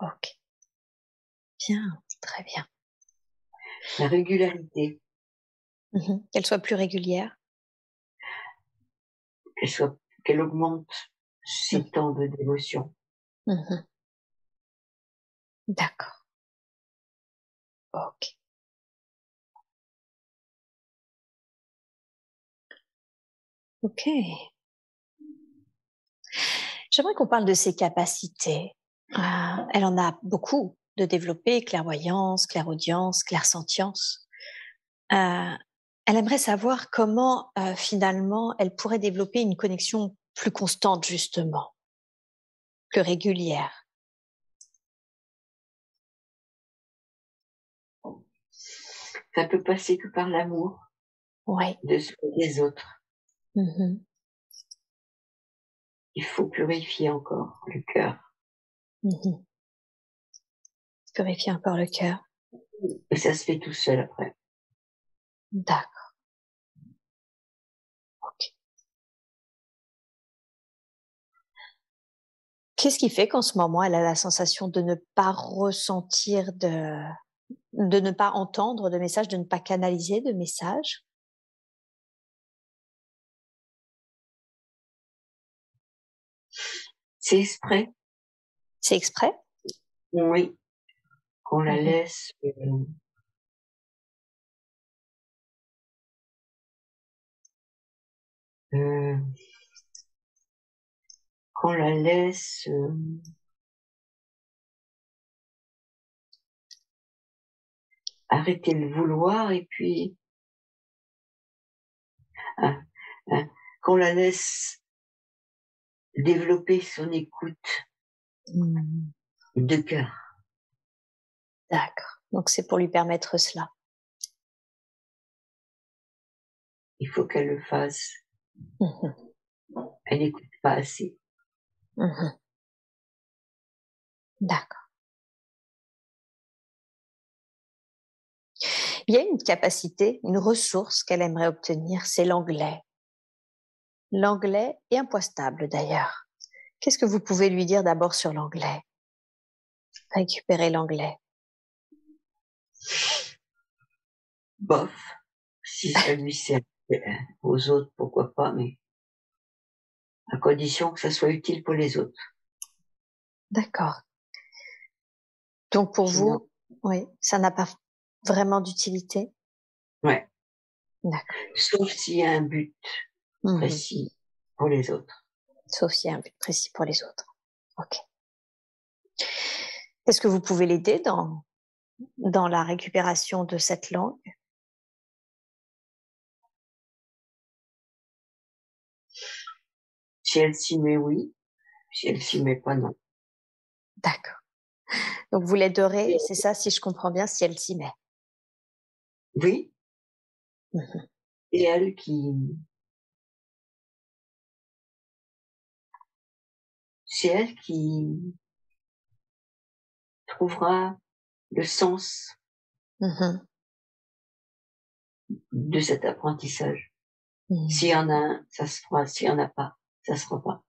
OK. Bien, très bien. La régularité, Qu'elle soit plus régulière? qu'elle augmente Mmh. ses temps de dévotion. Mmh D'accord. OK. OK. J'aimerais qu'on parle de ses capacités. Elle en a beaucoup de développées, clairvoyance, clairaudience, clairsentience. Heu, Elle aimerait savoir comment, finalement, elle pourrait développer une connexion plus constante justement, plus régulière. Ça peut passer que par l'amour Oui. de soi et des autres. Mmh Il faut purifier encore le cœur. Mmh Purifier encore le cœur. Et ça se fait tout seul après. D'accord, OK. Qu'est-ce qui fait qu'en ce moment, elle a la sensation de ne pas ressentir de ne pas entendre de messages, de ne pas canaliser de messages? C'est exprès, C'est exprès? oui, qu'on la Mmh laisse, heu, qu'on la laisse, arrêter le vouloir et puis, hein, hein, qu'on la laisse développer son écoute Mmh. de cœur. D'accord, donc c'est pour lui permettre cela. Il faut qu'elle le fasse. Mmh Elle n'écoute pas assez. Mhm. D'accord. Il y a une capacité, une ressource qu'elle aimerait obtenir, c'est l'anglais. L'anglais est impostable d'ailleurs. Qu'est-ce que vous pouvez lui dire d'abord sur l'anglais? Récupérer l'anglais. Bof, si ça lui sert aux autres, pourquoi pas, mais à condition que ça soit utile pour les autres. D'accord. Donc pour Sinon, vous, oui, ça n'a pas vraiment d'utilité? ouais. D'accord. Sauf s'il y a un but précis pour les autres. Sauf s'il y a un but précis pour les autres. Ok. Est-ce que vous pouvez l'aider dans la récupération de cette langue? Si elle s'y met, oui. Si elle s'y met pas, non. D'accord. Donc vous l'aiderez, c'est ça, si je comprends bien, si elle s'y met. Oui, Mhm. et elle c'est elle qui trouvera le sens Mhm. de cet apprentissage. Mhm. S'il y en a un, ça se fera. S'il y en a pas, ça se fera pas.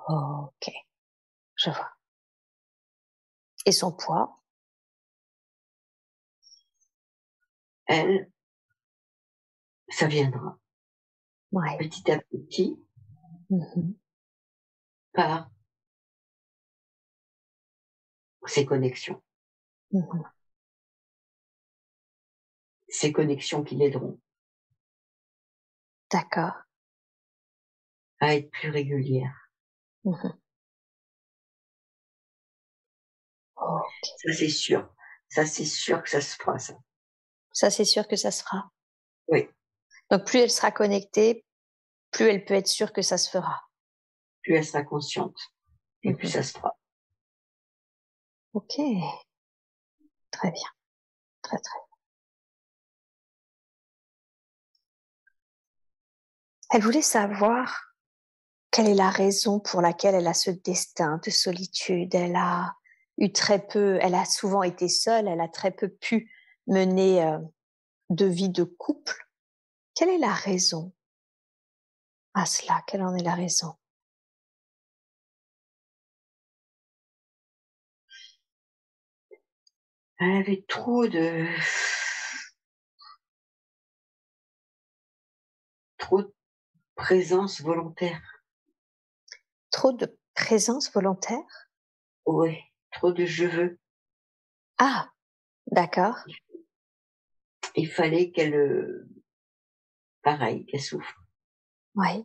Ok, je vois. Et son poids? Elle, ça viendra Ouais. petit à petit Mhm. par ses connexions. Mhm. Ces connexions qui l'aideront D'accord. à être plus régulières. Mhm. Ok. Ça, c'est sûr. Ça, c'est sûr que ça se fera, ça. Ça, c'est sûr que ça se fera. Oui. Donc plus elle sera connectée, plus elle peut être sûre que ça se fera. Plus elle sera consciente et plus Mhm. ça se fera. Ok, très bien, très très. Elle voulait savoir quelle est la raison pour laquelle elle a ce destin de solitude. Elle a eu très peu, elle a souvent été seule, elle a très peu pu mener de vie de couple. Quelle est la raison à cela? Quelle en est la raison? Elle avait trop de présence volontaire. Trop de présence volontaire? Ouais. Trop de je veux. Ah, d'accord. Il fallait qu'elle, pareil, qu'elle souffre Oui,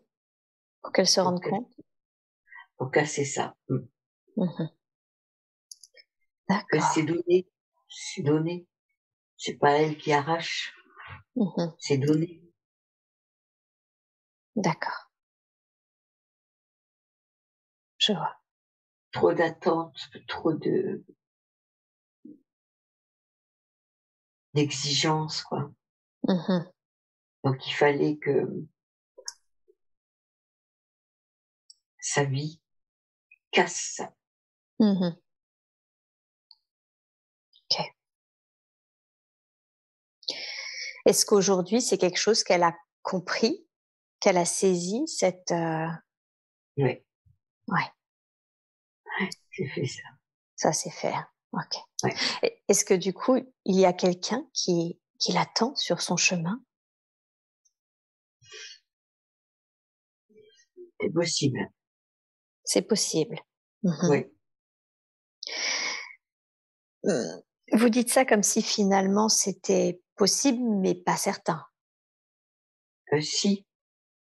pour qu'elle se pour, rende compte. pour casser ça. Mhm. Que D'accord. c'est donné. C'est pas elle qui arrache, Mhm. c'est donné. D'accord. Je vois. Trop d'attentes, trop d'exigences, quoi. Mhm. Donc il fallait que sa vie casse ça. Mhm. Ok. Est-ce qu'aujourd'hui, c'est quelque chose qu'elle a compris, qu'elle a saisi, cette... Ouais, Ouais, j'ai fait ça. ça c'est faire. Ok. Ouais, Est-ce que du coup, il y a quelqu'un qui l'attend sur son chemin? c'est possible. C'est possible. Mhm. Ouais. Euh, Vous dites ça comme si finalement c'était possible, mais pas certain. Si,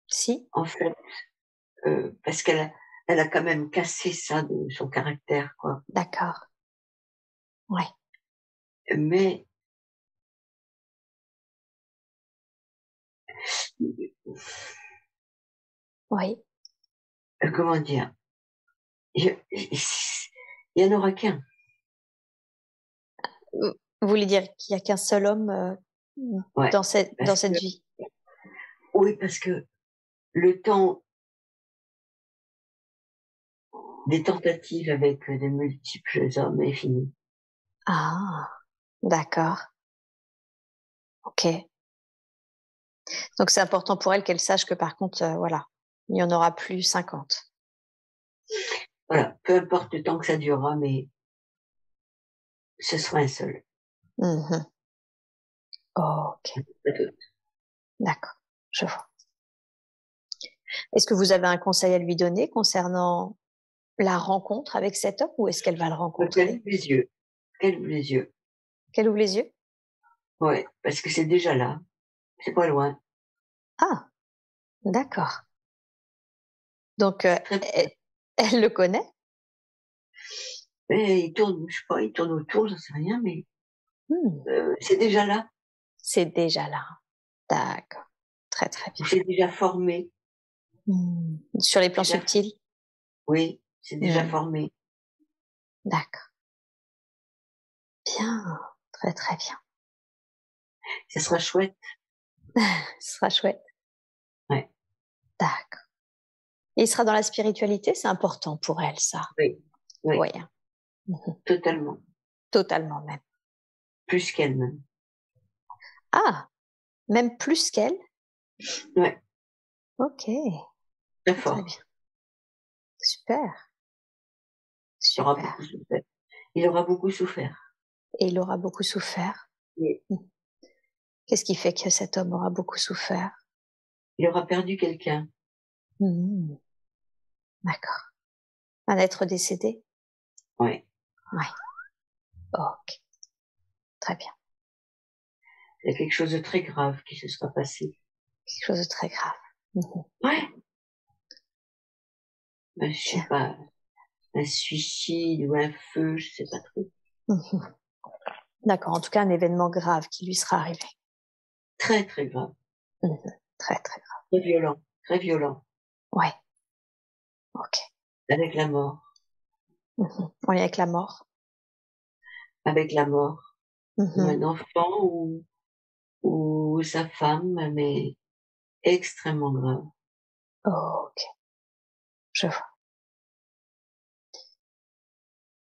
Si? en fait, parce elle a quand même cassé ça de son caractère, quoi. D'accord. Ouais. Mais Oui. comment dire, il y en aura qu'un. Vous voulez dire qu'il y a qu'un seul homme Ouais, dans parce cette que vie? oui, parce que le temps des tentatives avec de multiples hommes et fini. Ah, d'accord. Ok. Donc c'est important pour elle qu'elle sache que par contre, voilà, il n'y en aura plus 50. Voilà, peu importe le temps que ça durera, mais ce sera un seul. Mhm. Ok, Pas d'autre. d'accord, je vois. Est-ce que vous avez un conseil à lui donner concernant la rencontre avec cet homme ou est-ce qu'elle va le Qu'elle rencontrer? ouvre les yeux, qu'elle ouvre les yeux. Qu'elle ouvre les yeux? Ouais, parce que c'est déjà là, c'est pas loin. Ah, d'accord. Donc, C'est très elle le connaît? mais il tourne, je sais pas, il tourne autour, j'en sais rien, mais Hmm, c'est déjà là, c'est déjà là. D'accord. Très, très ou bien. c'est déjà formé, Sur les plans déjà subtils? oui, c'est déjà Hmm, formé. d'accord. Bien. Très, très bien. Ça sera chouette. Ce sera chouette. Ouais, D'accord. Et il sera dans la spiritualité, c'est important pour elle, ça. oui, oui, Oui, hein. Mhm. totalement. Totalement même. Plus qu'elle-même. Ah, même plus qu'elle? Ouais, Ok, très très, très fort. bien. Super, Il aura super. beaucoup souffert. Il aura beaucoup souffert. Et il aura beaucoup souffert. Oui. Hmm. Qu'est-ce qui fait que cet homme aura beaucoup souffert? Il aura perdu quelqu'un. Hmm, d'accord. Un être décédé? Ouais. Oui. Ok, très bien. Il y a quelque chose de très grave qui se sera passé. Quelque chose de très grave. Mhm. Ouais. Ben, je sais Bien. pas, un suicide ou un feu, je sais pas trop. Mhm. D'accord, en tout cas, un événement grave qui lui sera arrivé. Très, très grave. Mhm. Très, très grave. Très violent. Très violent. Ouais, ok. Avec la mort. Mhm. En lien avec la mort. Avec la mort. Ou Mhm. un enfant ou sa femme, mais extrêmement grave. Ok, je vois.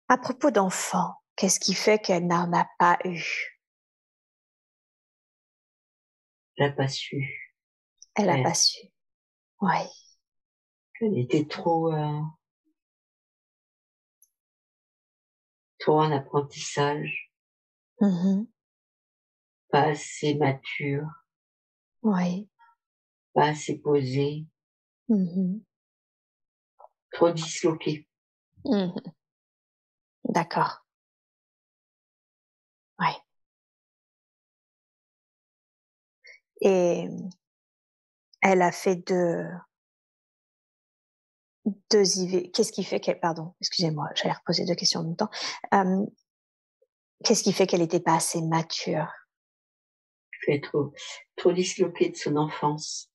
À propos d'enfants, qu'est-ce qui fait qu'elle n'en a pas eu? Elle n'a pas su Elle n'a pas faire. su. Oui. Elle était trop en apprentissage, Mhm. pas assez mature, Oui. pas assez posée, Mhm. trop disloquée. Mhm. D'accord. Oui. Et elle a fait deux IV. Qu'est-ce qui fait qu'elle, pardon, excusez-moi, j'allais reposer deux questions en même temps. Euh, Qu'est-ce qui fait qu'elle n'était pas assez mature? Elle est trop disloquée de son enfance.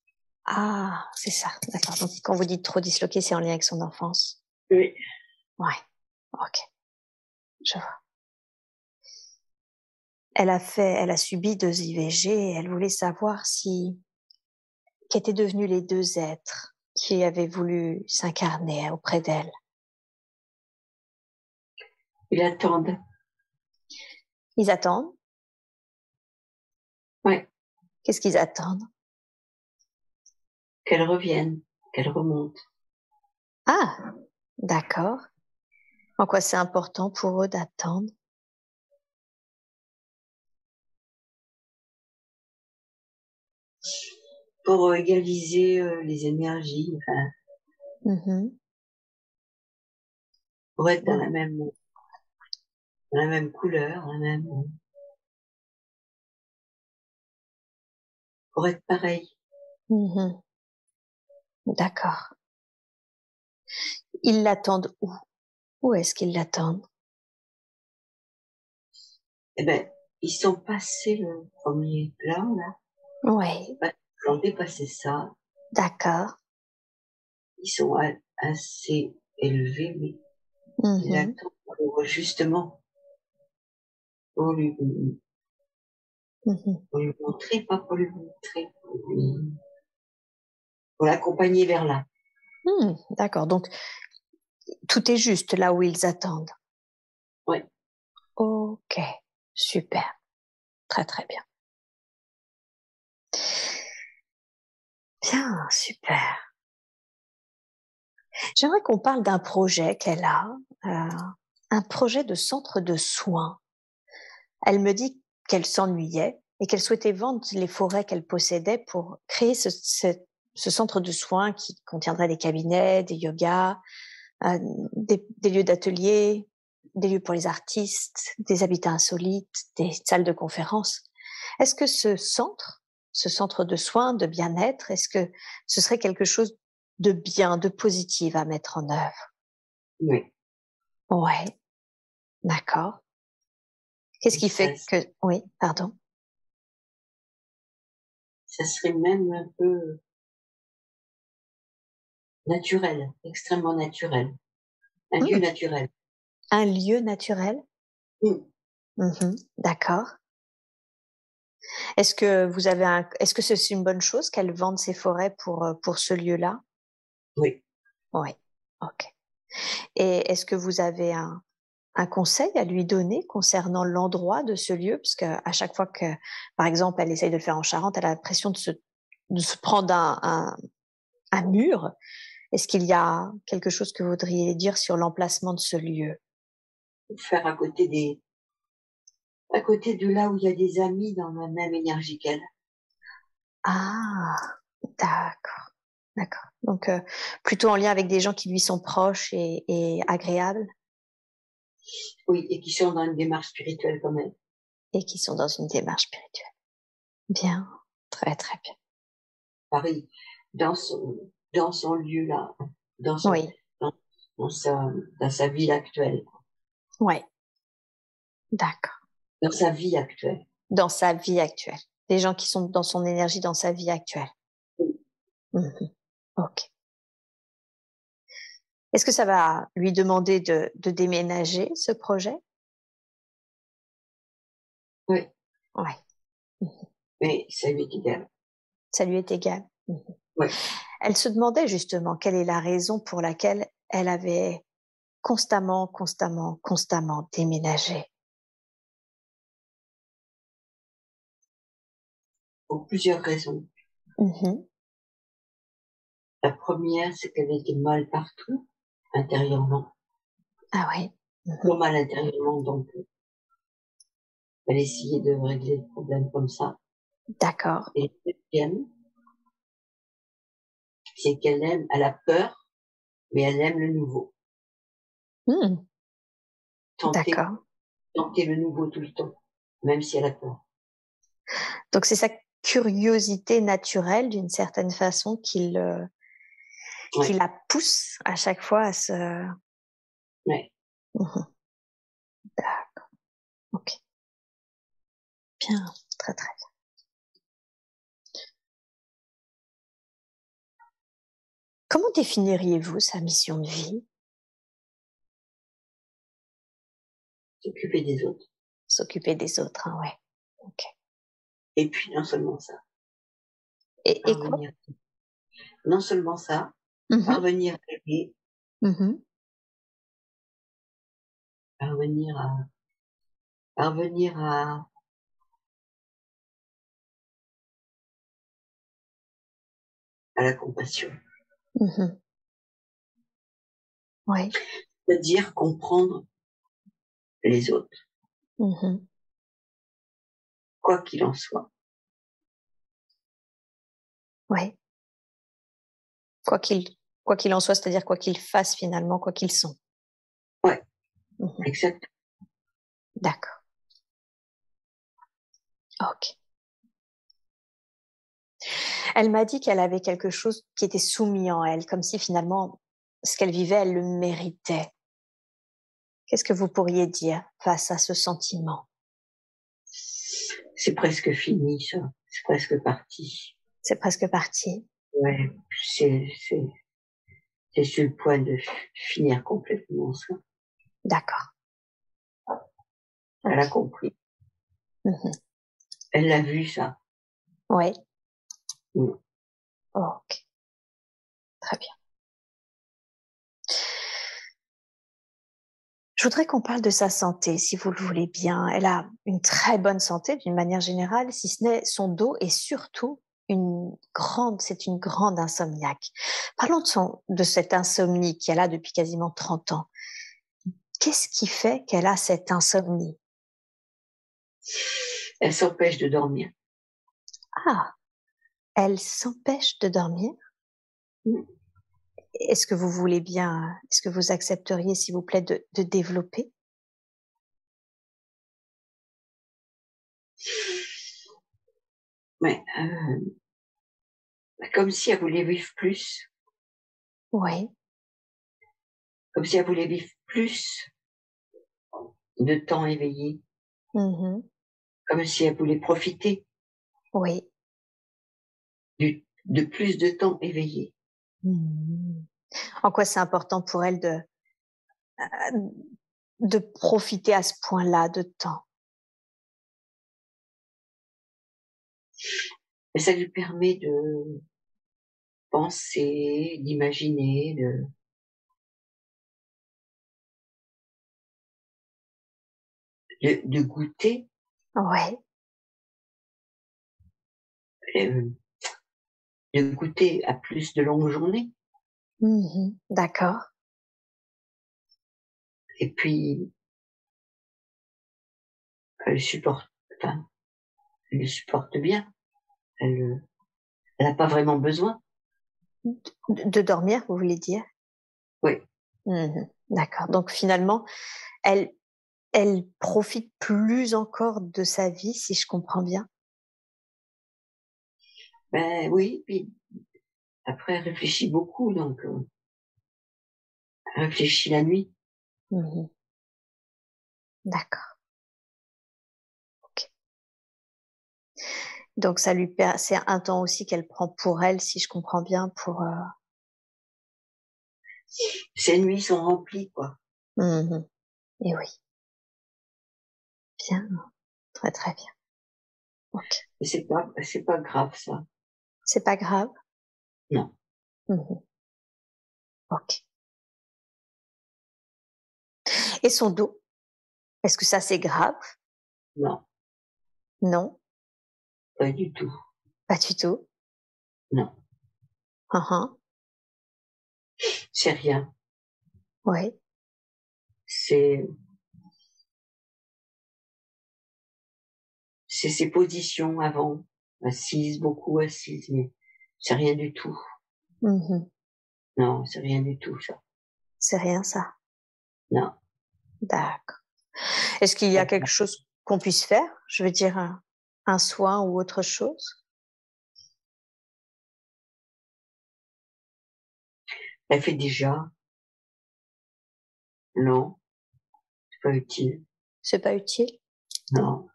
Ah, c'est ça. D'accord. Donc, quand vous dites trop disloqué, c'est en lien avec son enfance. Oui. Ouais. Ok. Je vois. Elle a subi deux IVG et elle voulait savoir qu'étaient devenus les deux êtres qui avaient voulu s'incarner auprès d'elle. Ils attendent. Ils attendent. Ouais. Qu'est-ce qu'ils attendent? Qu'elle revienne, qu'elle remonte. Ah, d'accord. En quoi c'est important pour eux d'attendre? Pour égaliser les énergies, enfin, Mhm. pour être Ouais. dans la même couleur, pour être pareil. Mhm. D'accord. Ils l'attendent où? Où est-ce qu'ils l'attendent? Eh ben, ils sont passés le premier plan, là. Oui, Ils ont dépassé ça. d'accord. Ils sont assez élevés, mais ils Mhm. attendent justement, pour lui, Mhm. pour lui montrer, pas pour lui montrer, pour l'accompagner vers là. D'accord. Donc, Tout est juste là où ils attendent. Ouais. Ok, super, très très bien. Bien, super. J'aimerais qu'on parle d'un projet qu'elle a, un projet de centre de soins. Elle me dit qu'elle s'ennuyait et qu'elle souhaitait vendre les forêts qu'elle possédait pour créer ce centre de soins qui contiendrait des cabinets, des yogas, des lieux d'atelier, des lieux pour les artistes, des habitats insolites, des salles de conférences. Est-ce que ce centre de soins, de bien-être, est-ce que ce serait quelque chose de bien, de positif à mettre en œuvre? Oui. Ouais, d'accord. Qu'est-ce qui Ça, fait que... Oui, pardon. ça serait même un peu naturel, extrêmement naturel. Un lieu Mmh. naturel. Un lieu naturel? Mm. Mmh. D'accord. Est-ce que c'est une bonne chose qu'elle vende ses forêts pour ce lieu-là? Oui. Oui. OK. Et est-ce que vous avez un conseil à lui donner concernant l'endroit de ce lieu? Parce qu'à chaque fois que, par exemple, elle essaye de le faire en Charente, elle a l'impression de se prendre un mur. Est-ce qu'il y a quelque chose que vous voudriez dire sur l'emplacement de ce lieu? Faire à côté de là où il y a des amis dans la même énergie qu'elle. Ah! D'accord, d'accord. Donc, plutôt en lien avec des gens qui lui sont proches et agréables Oui, et qui sont dans une démarche spirituelle comme elle. et qui sont dans une démarche spirituelle. Bien, très, très bien. Paris, dans son lieu là, dans son, Oui, dans, dans sa, dans sa ville actuelle, ouais, d'accord. dans sa vie actuelle. Dans sa vie actuelle. Les gens qui sont dans son énergie dans sa vie actuelle. Oui. Mmh. OK. Est-ce que ça va lui demander de déménager, ce projet? Oui, Ouais. Mmh. mais ça lui est égal. Ça lui est égal? Mmh. Oui. Elle se demandait justement quelle est la raison pour laquelle elle avait constamment, constamment, constamment déménagé. Pour plusieurs raisons. Mmh. La première, c'est qu'elle était mal partout, intérieurement. Ah ouais. Mmh. Trop mal intérieurement, donc elle essayait de régler le problème comme ça. D'accord. Et le deuxième, c'est elle a peur, mais elle aime le nouveau. Mmh. Tenter, D'accord. tenter le nouveau tout le temps, même si elle a peur. Donc c'est sa curiosité naturelle d'une certaine façon qui Ouais, la pousse à chaque fois à se... ouais. Mmh. D'accord. OK. Bien. Très, très bien. Comment définiriez-vous sa mission de vie? S'occuper des autres. S'occuper des autres, hein, ouais. OK. Et puis, non seulement ça, Et quoi? parvenir, non seulement ça, Mmh mh. parvenir à aimer, Mmh. parvenir parvenir à la compassion. Mmh. Ouais. C'est-à-dire comprendre les autres, Mmh. quoi qu'il en soit. Ouais. Quoi qu'il quoi qu'il en soit, c'est-à-dire quoi qu'ils fassent finalement, quoi qu'ils sont. Ouais, Mmh. exact. D'accord. OK. Elle m'a dit qu'elle avait quelque chose qui était soumis en elle, comme si finalement ce qu'elle vivait, elle le méritait. Qu'est-ce que vous pourriez dire face à ce sentiment? C'est presque fini, ça. C'est presque parti. C'est presque parti? Ouais, c'est sur le point de finir complètement ça. D'accord. Elle a OK. compris. Mmh. Elle l'a vu, ça. Ouais. Mm. OK. Très bien. Je voudrais qu'on parle de sa santé, si vous le voulez bien. Elle a une très bonne santé d'une manière générale, si ce n'est son dos et surtout c'est une grande insomniaque. Parlons de cette insomnie qu'elle a depuis quasiment 30 ans. Qu'est-ce qui fait qu'elle a cette insomnie? Elle s'empêche de dormir. Ah, elle s'empêche de dormir? Mmh. Est-ce que vous accepteriez, s'il vous plaît, de développer? Ouais, comme si elle voulait vivre plus, Oui. comme si elle voulait vivre plus de temps éveillé, Mmh. comme si elle voulait profiter Oui. de plus de temps éveillé. Mmh. En quoi c'est important pour elle de profiter à ce point-là de temps? Et ça lui permet de penser, d'imaginer, de goûter, Ouais. heu, de goûter à plus de longues journées. Mmh. D'accord. Et puis elle supporte, enfin, elle le supporte bien. Elle a pas vraiment besoin. De dormir, vous voulez dire? Oui, Mmh. D'accord. Donc finalement, elle elle profite plus encore de sa vie, si je comprends bien? ben oui, puis après elle réfléchit beaucoup, donc elle réfléchit la nuit. Mmh. D'accord, OK. Donc ça lui per c'est un temps aussi qu'elle prend pour elle, si je comprends bien, Ses nuits sont remplies, quoi. mmh et oui, bien, très, très bien. OK. Et c'est pas grave ça. C'est pas grave? Non, Mmh. OK. Et son dos? Est-ce que ça, c'est grave? non, Non? pas du tout. Pas du tout? Non, Hein, hein. c'est rien. Oui. C'est c'est ses positions avant, assise, beaucoup assise, mais c'est rien du tout. Mmh. Non, c'est rien du tout ça. C'est rien ça? Non. D'accord. Est-ce qu'il y a quelque chose qu'on puisse faire? Je veux dire un soin ou autre chose? Elle fait déjà. Non, c'est pas utile. C'est pas utile? Non.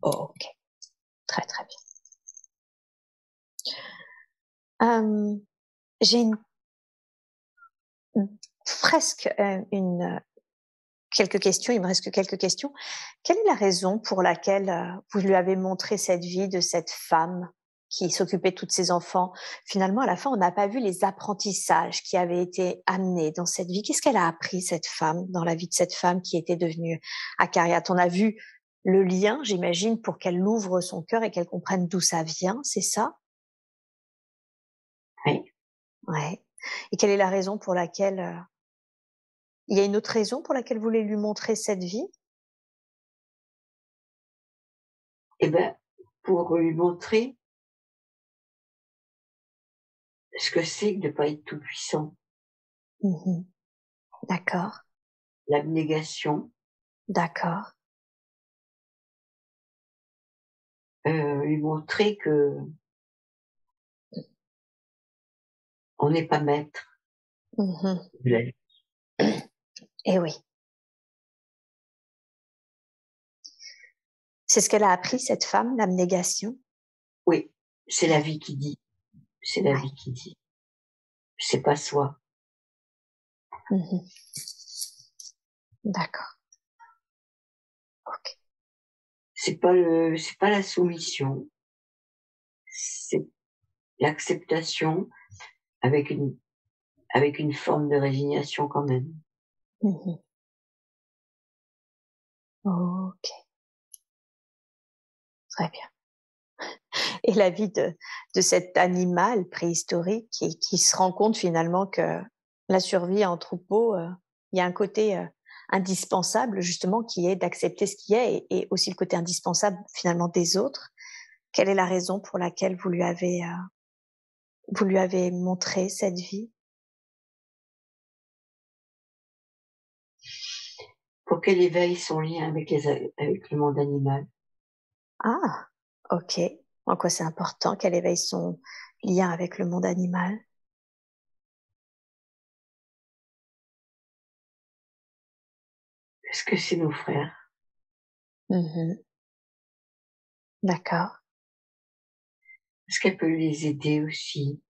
OK. Très, très bien. Hem, j'ai une presque, quelques questions, il me reste que quelques questions. Quelle est la raison pour laquelle, vous lui avez montré cette vie de cette femme qui s'occupait de tous ses enfants? Finalement, à la fin, on n'a pas vu les apprentissages qui avaient été amenés dans cette vie. Qu'est-ce qu'elle a appris, cette femme, dans la vie de cette femme qui était devenue acariate? On a vu le lien, j'imagine, pour qu'elle ouvre son cœur et qu'elle comprenne d'où ça vient, c'est ça? Oui. Ouais. Et quelle est la raison pour laquelle, il y a une autre raison pour laquelle vous voulez lui montrer cette vie? Eh ben, pour lui montrer ce que c'est que de pas être tout puissant. Mmh. D'accord, L'abnégation, d'accord. lui montrer que on n'est pas maître Mmh. de la vie. Et oui, c'est ce qu'elle a appris cette femme, l'abnégation? Oui, c'est la vie qui dit, c'est la Ouais. vie qui dit. C'est pas soi. Mmh. D'accord, OK. C'est pas la soumission, c'est l'acceptation avec une avec une forme de résignation quand même. Mmh. Ok, très bien. Et la vie de cet animal préhistorique qui se rend compte finalement que la survie en troupeau, il y a un côté indispensable justement qui est d'accepter ce qui est et aussi le côté indispensable finalement des autres. Quelle est la raison pour laquelle vous lui avez montré cette vie? Pour qu'elle éveille son lien avec avec le monde animal. Ah, ok. En quoi c'est important qu'elle éveille son lien avec le monde animal? Parce que c'est nos frères. Mhm. D'accord. Parce qu'elle peut les aider aussi.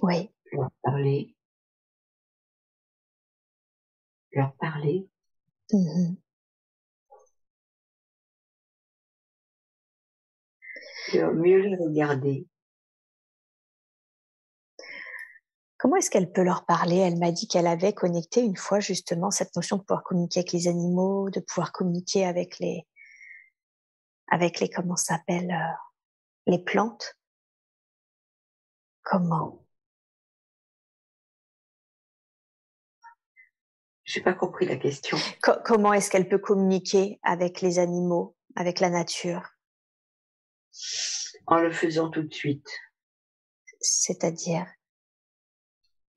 Oui. Leur parler. Leur parler. Mhm. Mieux les regarder. Comment est-ce qu'elle peut leur parler? Elle m'a dit qu'elle avait connecté une fois justement cette notion de pouvoir communiquer avec les animaux, de pouvoir communiquer avec les comment ça s'appelle, les plantes. Comment? J'ai pas compris la question. Comment est-ce qu'elle peut communiquer avec les animaux, avec la nature? En le faisant tout de suite. C'est-à-dire?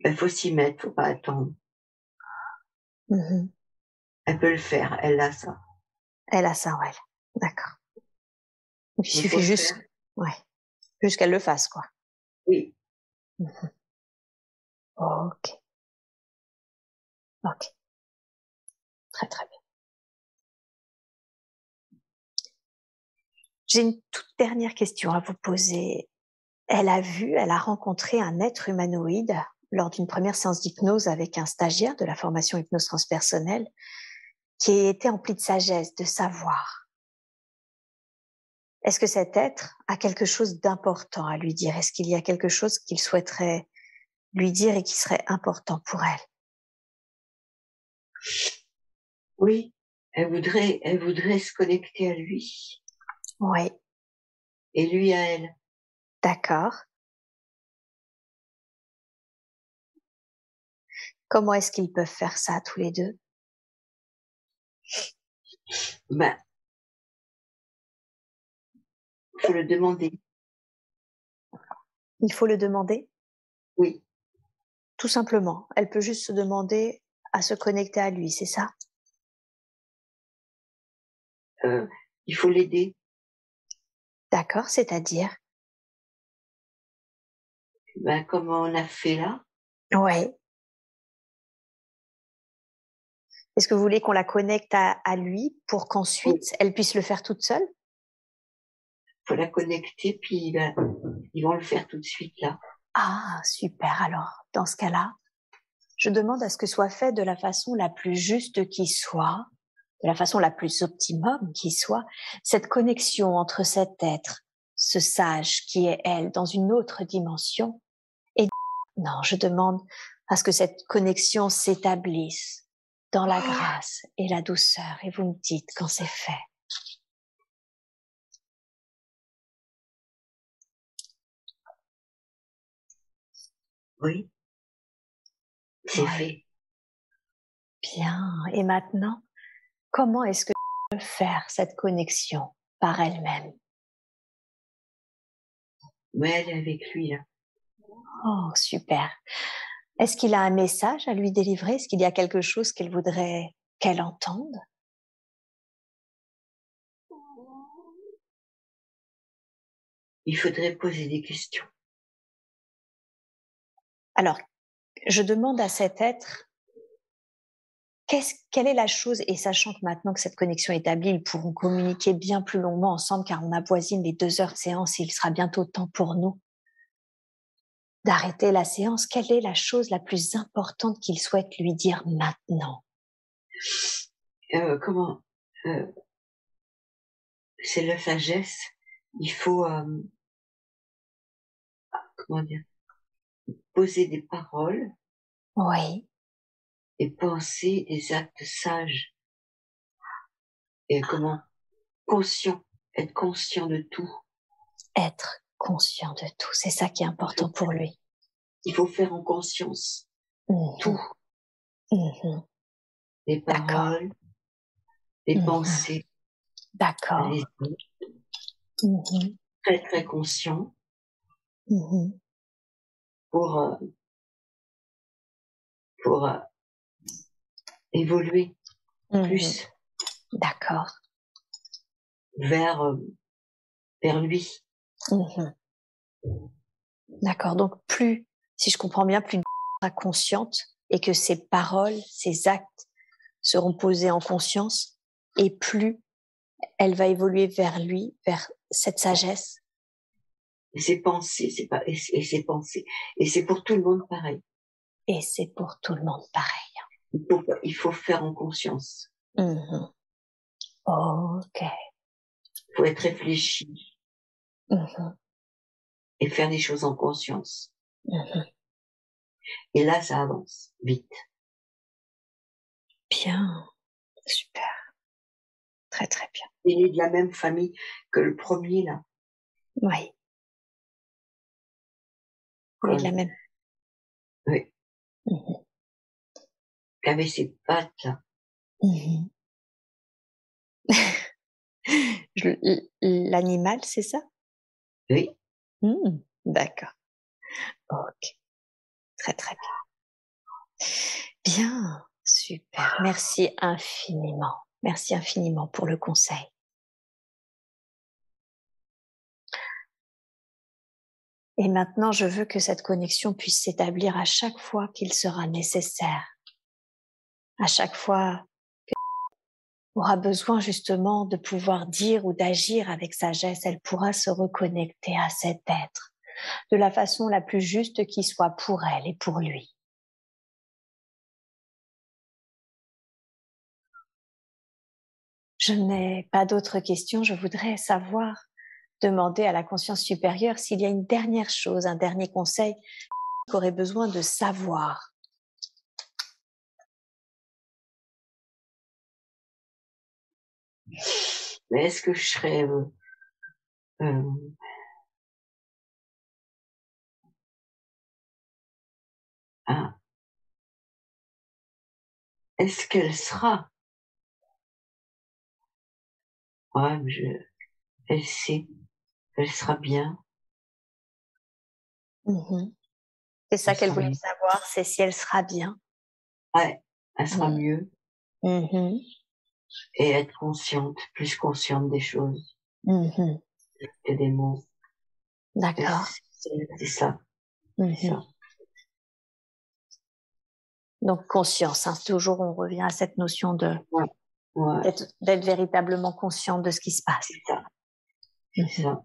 Il faut s'y mettre, faut pas attendre. Mmh. Elle peut le faire, elle a ça. Elle a ça en elle. D'accord. Il Il faut suffit le juste faire. ouais, juste qu'elle le fasse quoi. Oui. Mmh. OK. OK. Très, très bien. J'ai une toute dernière question à vous poser. Elle a rencontré un être humanoïde lors d'une première séance d'hypnose avec un stagiaire de la formation hypnose transpersonnelle qui était empli de sagesse, de savoir. Est-ce que cet être a quelque chose d'important à lui dire? Est-ce qu'il y a quelque chose qu'il souhaiterait lui dire et qui serait important pour elle? Oui. Elle voudrait se connecter à lui. Oui, Et lui à elle. d'accord. Comment est-ce qu'ils peuvent faire ça tous les deux? Ben, faut le demander. Il faut le demander? Oui. Tout simplement. Elle peut juste se demander à se connecter à lui, c'est ça? Euh, il faut l'aider. D'accord, c'est-à-dire? Ben, comme on a fait là. Ouais. Est-ce que vous voulez qu'on la connecte à lui pour Oui. qu'ensuite elle puisse le faire toute seule? Faut la connecter, puis ben, ils vont le faire tout de suite là. Ah, super. Alors, dans ce cas-là, je demande à ce que soit fait de la façon la plus juste qui soit, de la façon la plus optimum qui soit, cette connexion entre cet être, ce sage qui est elle, dans une autre dimension. Et non, je demande à ce que cette connexion s'établisse dans la grâce et la douceur. Et vous me dites quand c'est fait. Oui. C'est Ouais, fait. bien. Et maintenant, comment est-ce que je peux faire cette connexion par elle-même? Mais elle est avec lui là. Oh, super. Est-ce qu'il a un message à lui délivrer? Est-ce qu'il y a quelque chose qu'elle voudrait qu'elle entende? Il faudrait poser des questions. Alors, je demande à cet être, quelle est la chose, et sachant que maintenant que cette connexion est établie, ils pourront communiquer bien plus longuement ensemble car on avoisine les 2 heures de séance et il sera bientôt temps pour nous d'arrêter la séance. Quelle est la chose la plus importante qu'il souhaite lui dire maintenant? Comment euh, C'est la sagesse. Il faut comment dire, poser des paroles Oui, et penser des actes sages. Et comment? Conscient, être conscient de tout. Être conscient de tout, c'est ça qui est important pour lui. Il faut faire en conscience Mmh. tout. Mmh. Les paroles, les pensées, D'accord. les Mmh. très très conscient pour évoluer plus D'accord. vers lui. D'accord. Donc plus, si je comprends bien, plus une sera consciente et que ses paroles, ses actes seront posés en conscience, et plus elle va évoluer vers lui, vers cette sagesse. Et ses pensées, c'est pas et ses pensées. Et c'est pour tout le monde pareil. Et c'est pour tout le monde pareil. Il faut faire en conscience. Ok. Il faut être réfléchi et faire des choses en conscience. Et là, ça avance vite. Bien. Super. Très très bien. Il est de la même famille que le premier là. Oui. Il est de la même. Oui. Qui avait ses pattes là. L'animal, c'est ça? Oui. D'accord. Ok. Très très bien. Bien. Super. Merci infiniment. Merci infiniment pour le conseil. Et maintenant, je veux que cette connexion puisse s'établir à chaque fois qu'il sera nécessaire. À chaque fois qu'il aura besoin justement de pouvoir dire ou d'agir avec sagesse, elle pourra se reconnecter à cet être de la façon la plus juste qui soit pour elle et pour lui. Je n'ai pas d'autres questions. Je voudrais demander à la conscience supérieure s'il y a une dernière chose, un dernier conseil qu'aurait besoin de savoir. Mais est-ce que je serais est-ce qu'elle sera? Ouais, mais elle sait, elle sera bien. C'est ça Elle qu'elle sera voulait mieux. savoir, c'est si elle sera bien. Ouais, elle sera mieux. Et être consciente, plus consciente des choses que des mots. D'accord. C'est ça. C'est ça. Donc conscience, hein, toujours on revient à cette notion de Ouais. d'être véritablement conscient de ce qui se passe. C'est ça. C'est ça.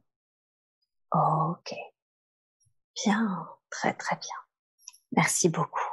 Ok. Bien, très très bien. Merci beaucoup.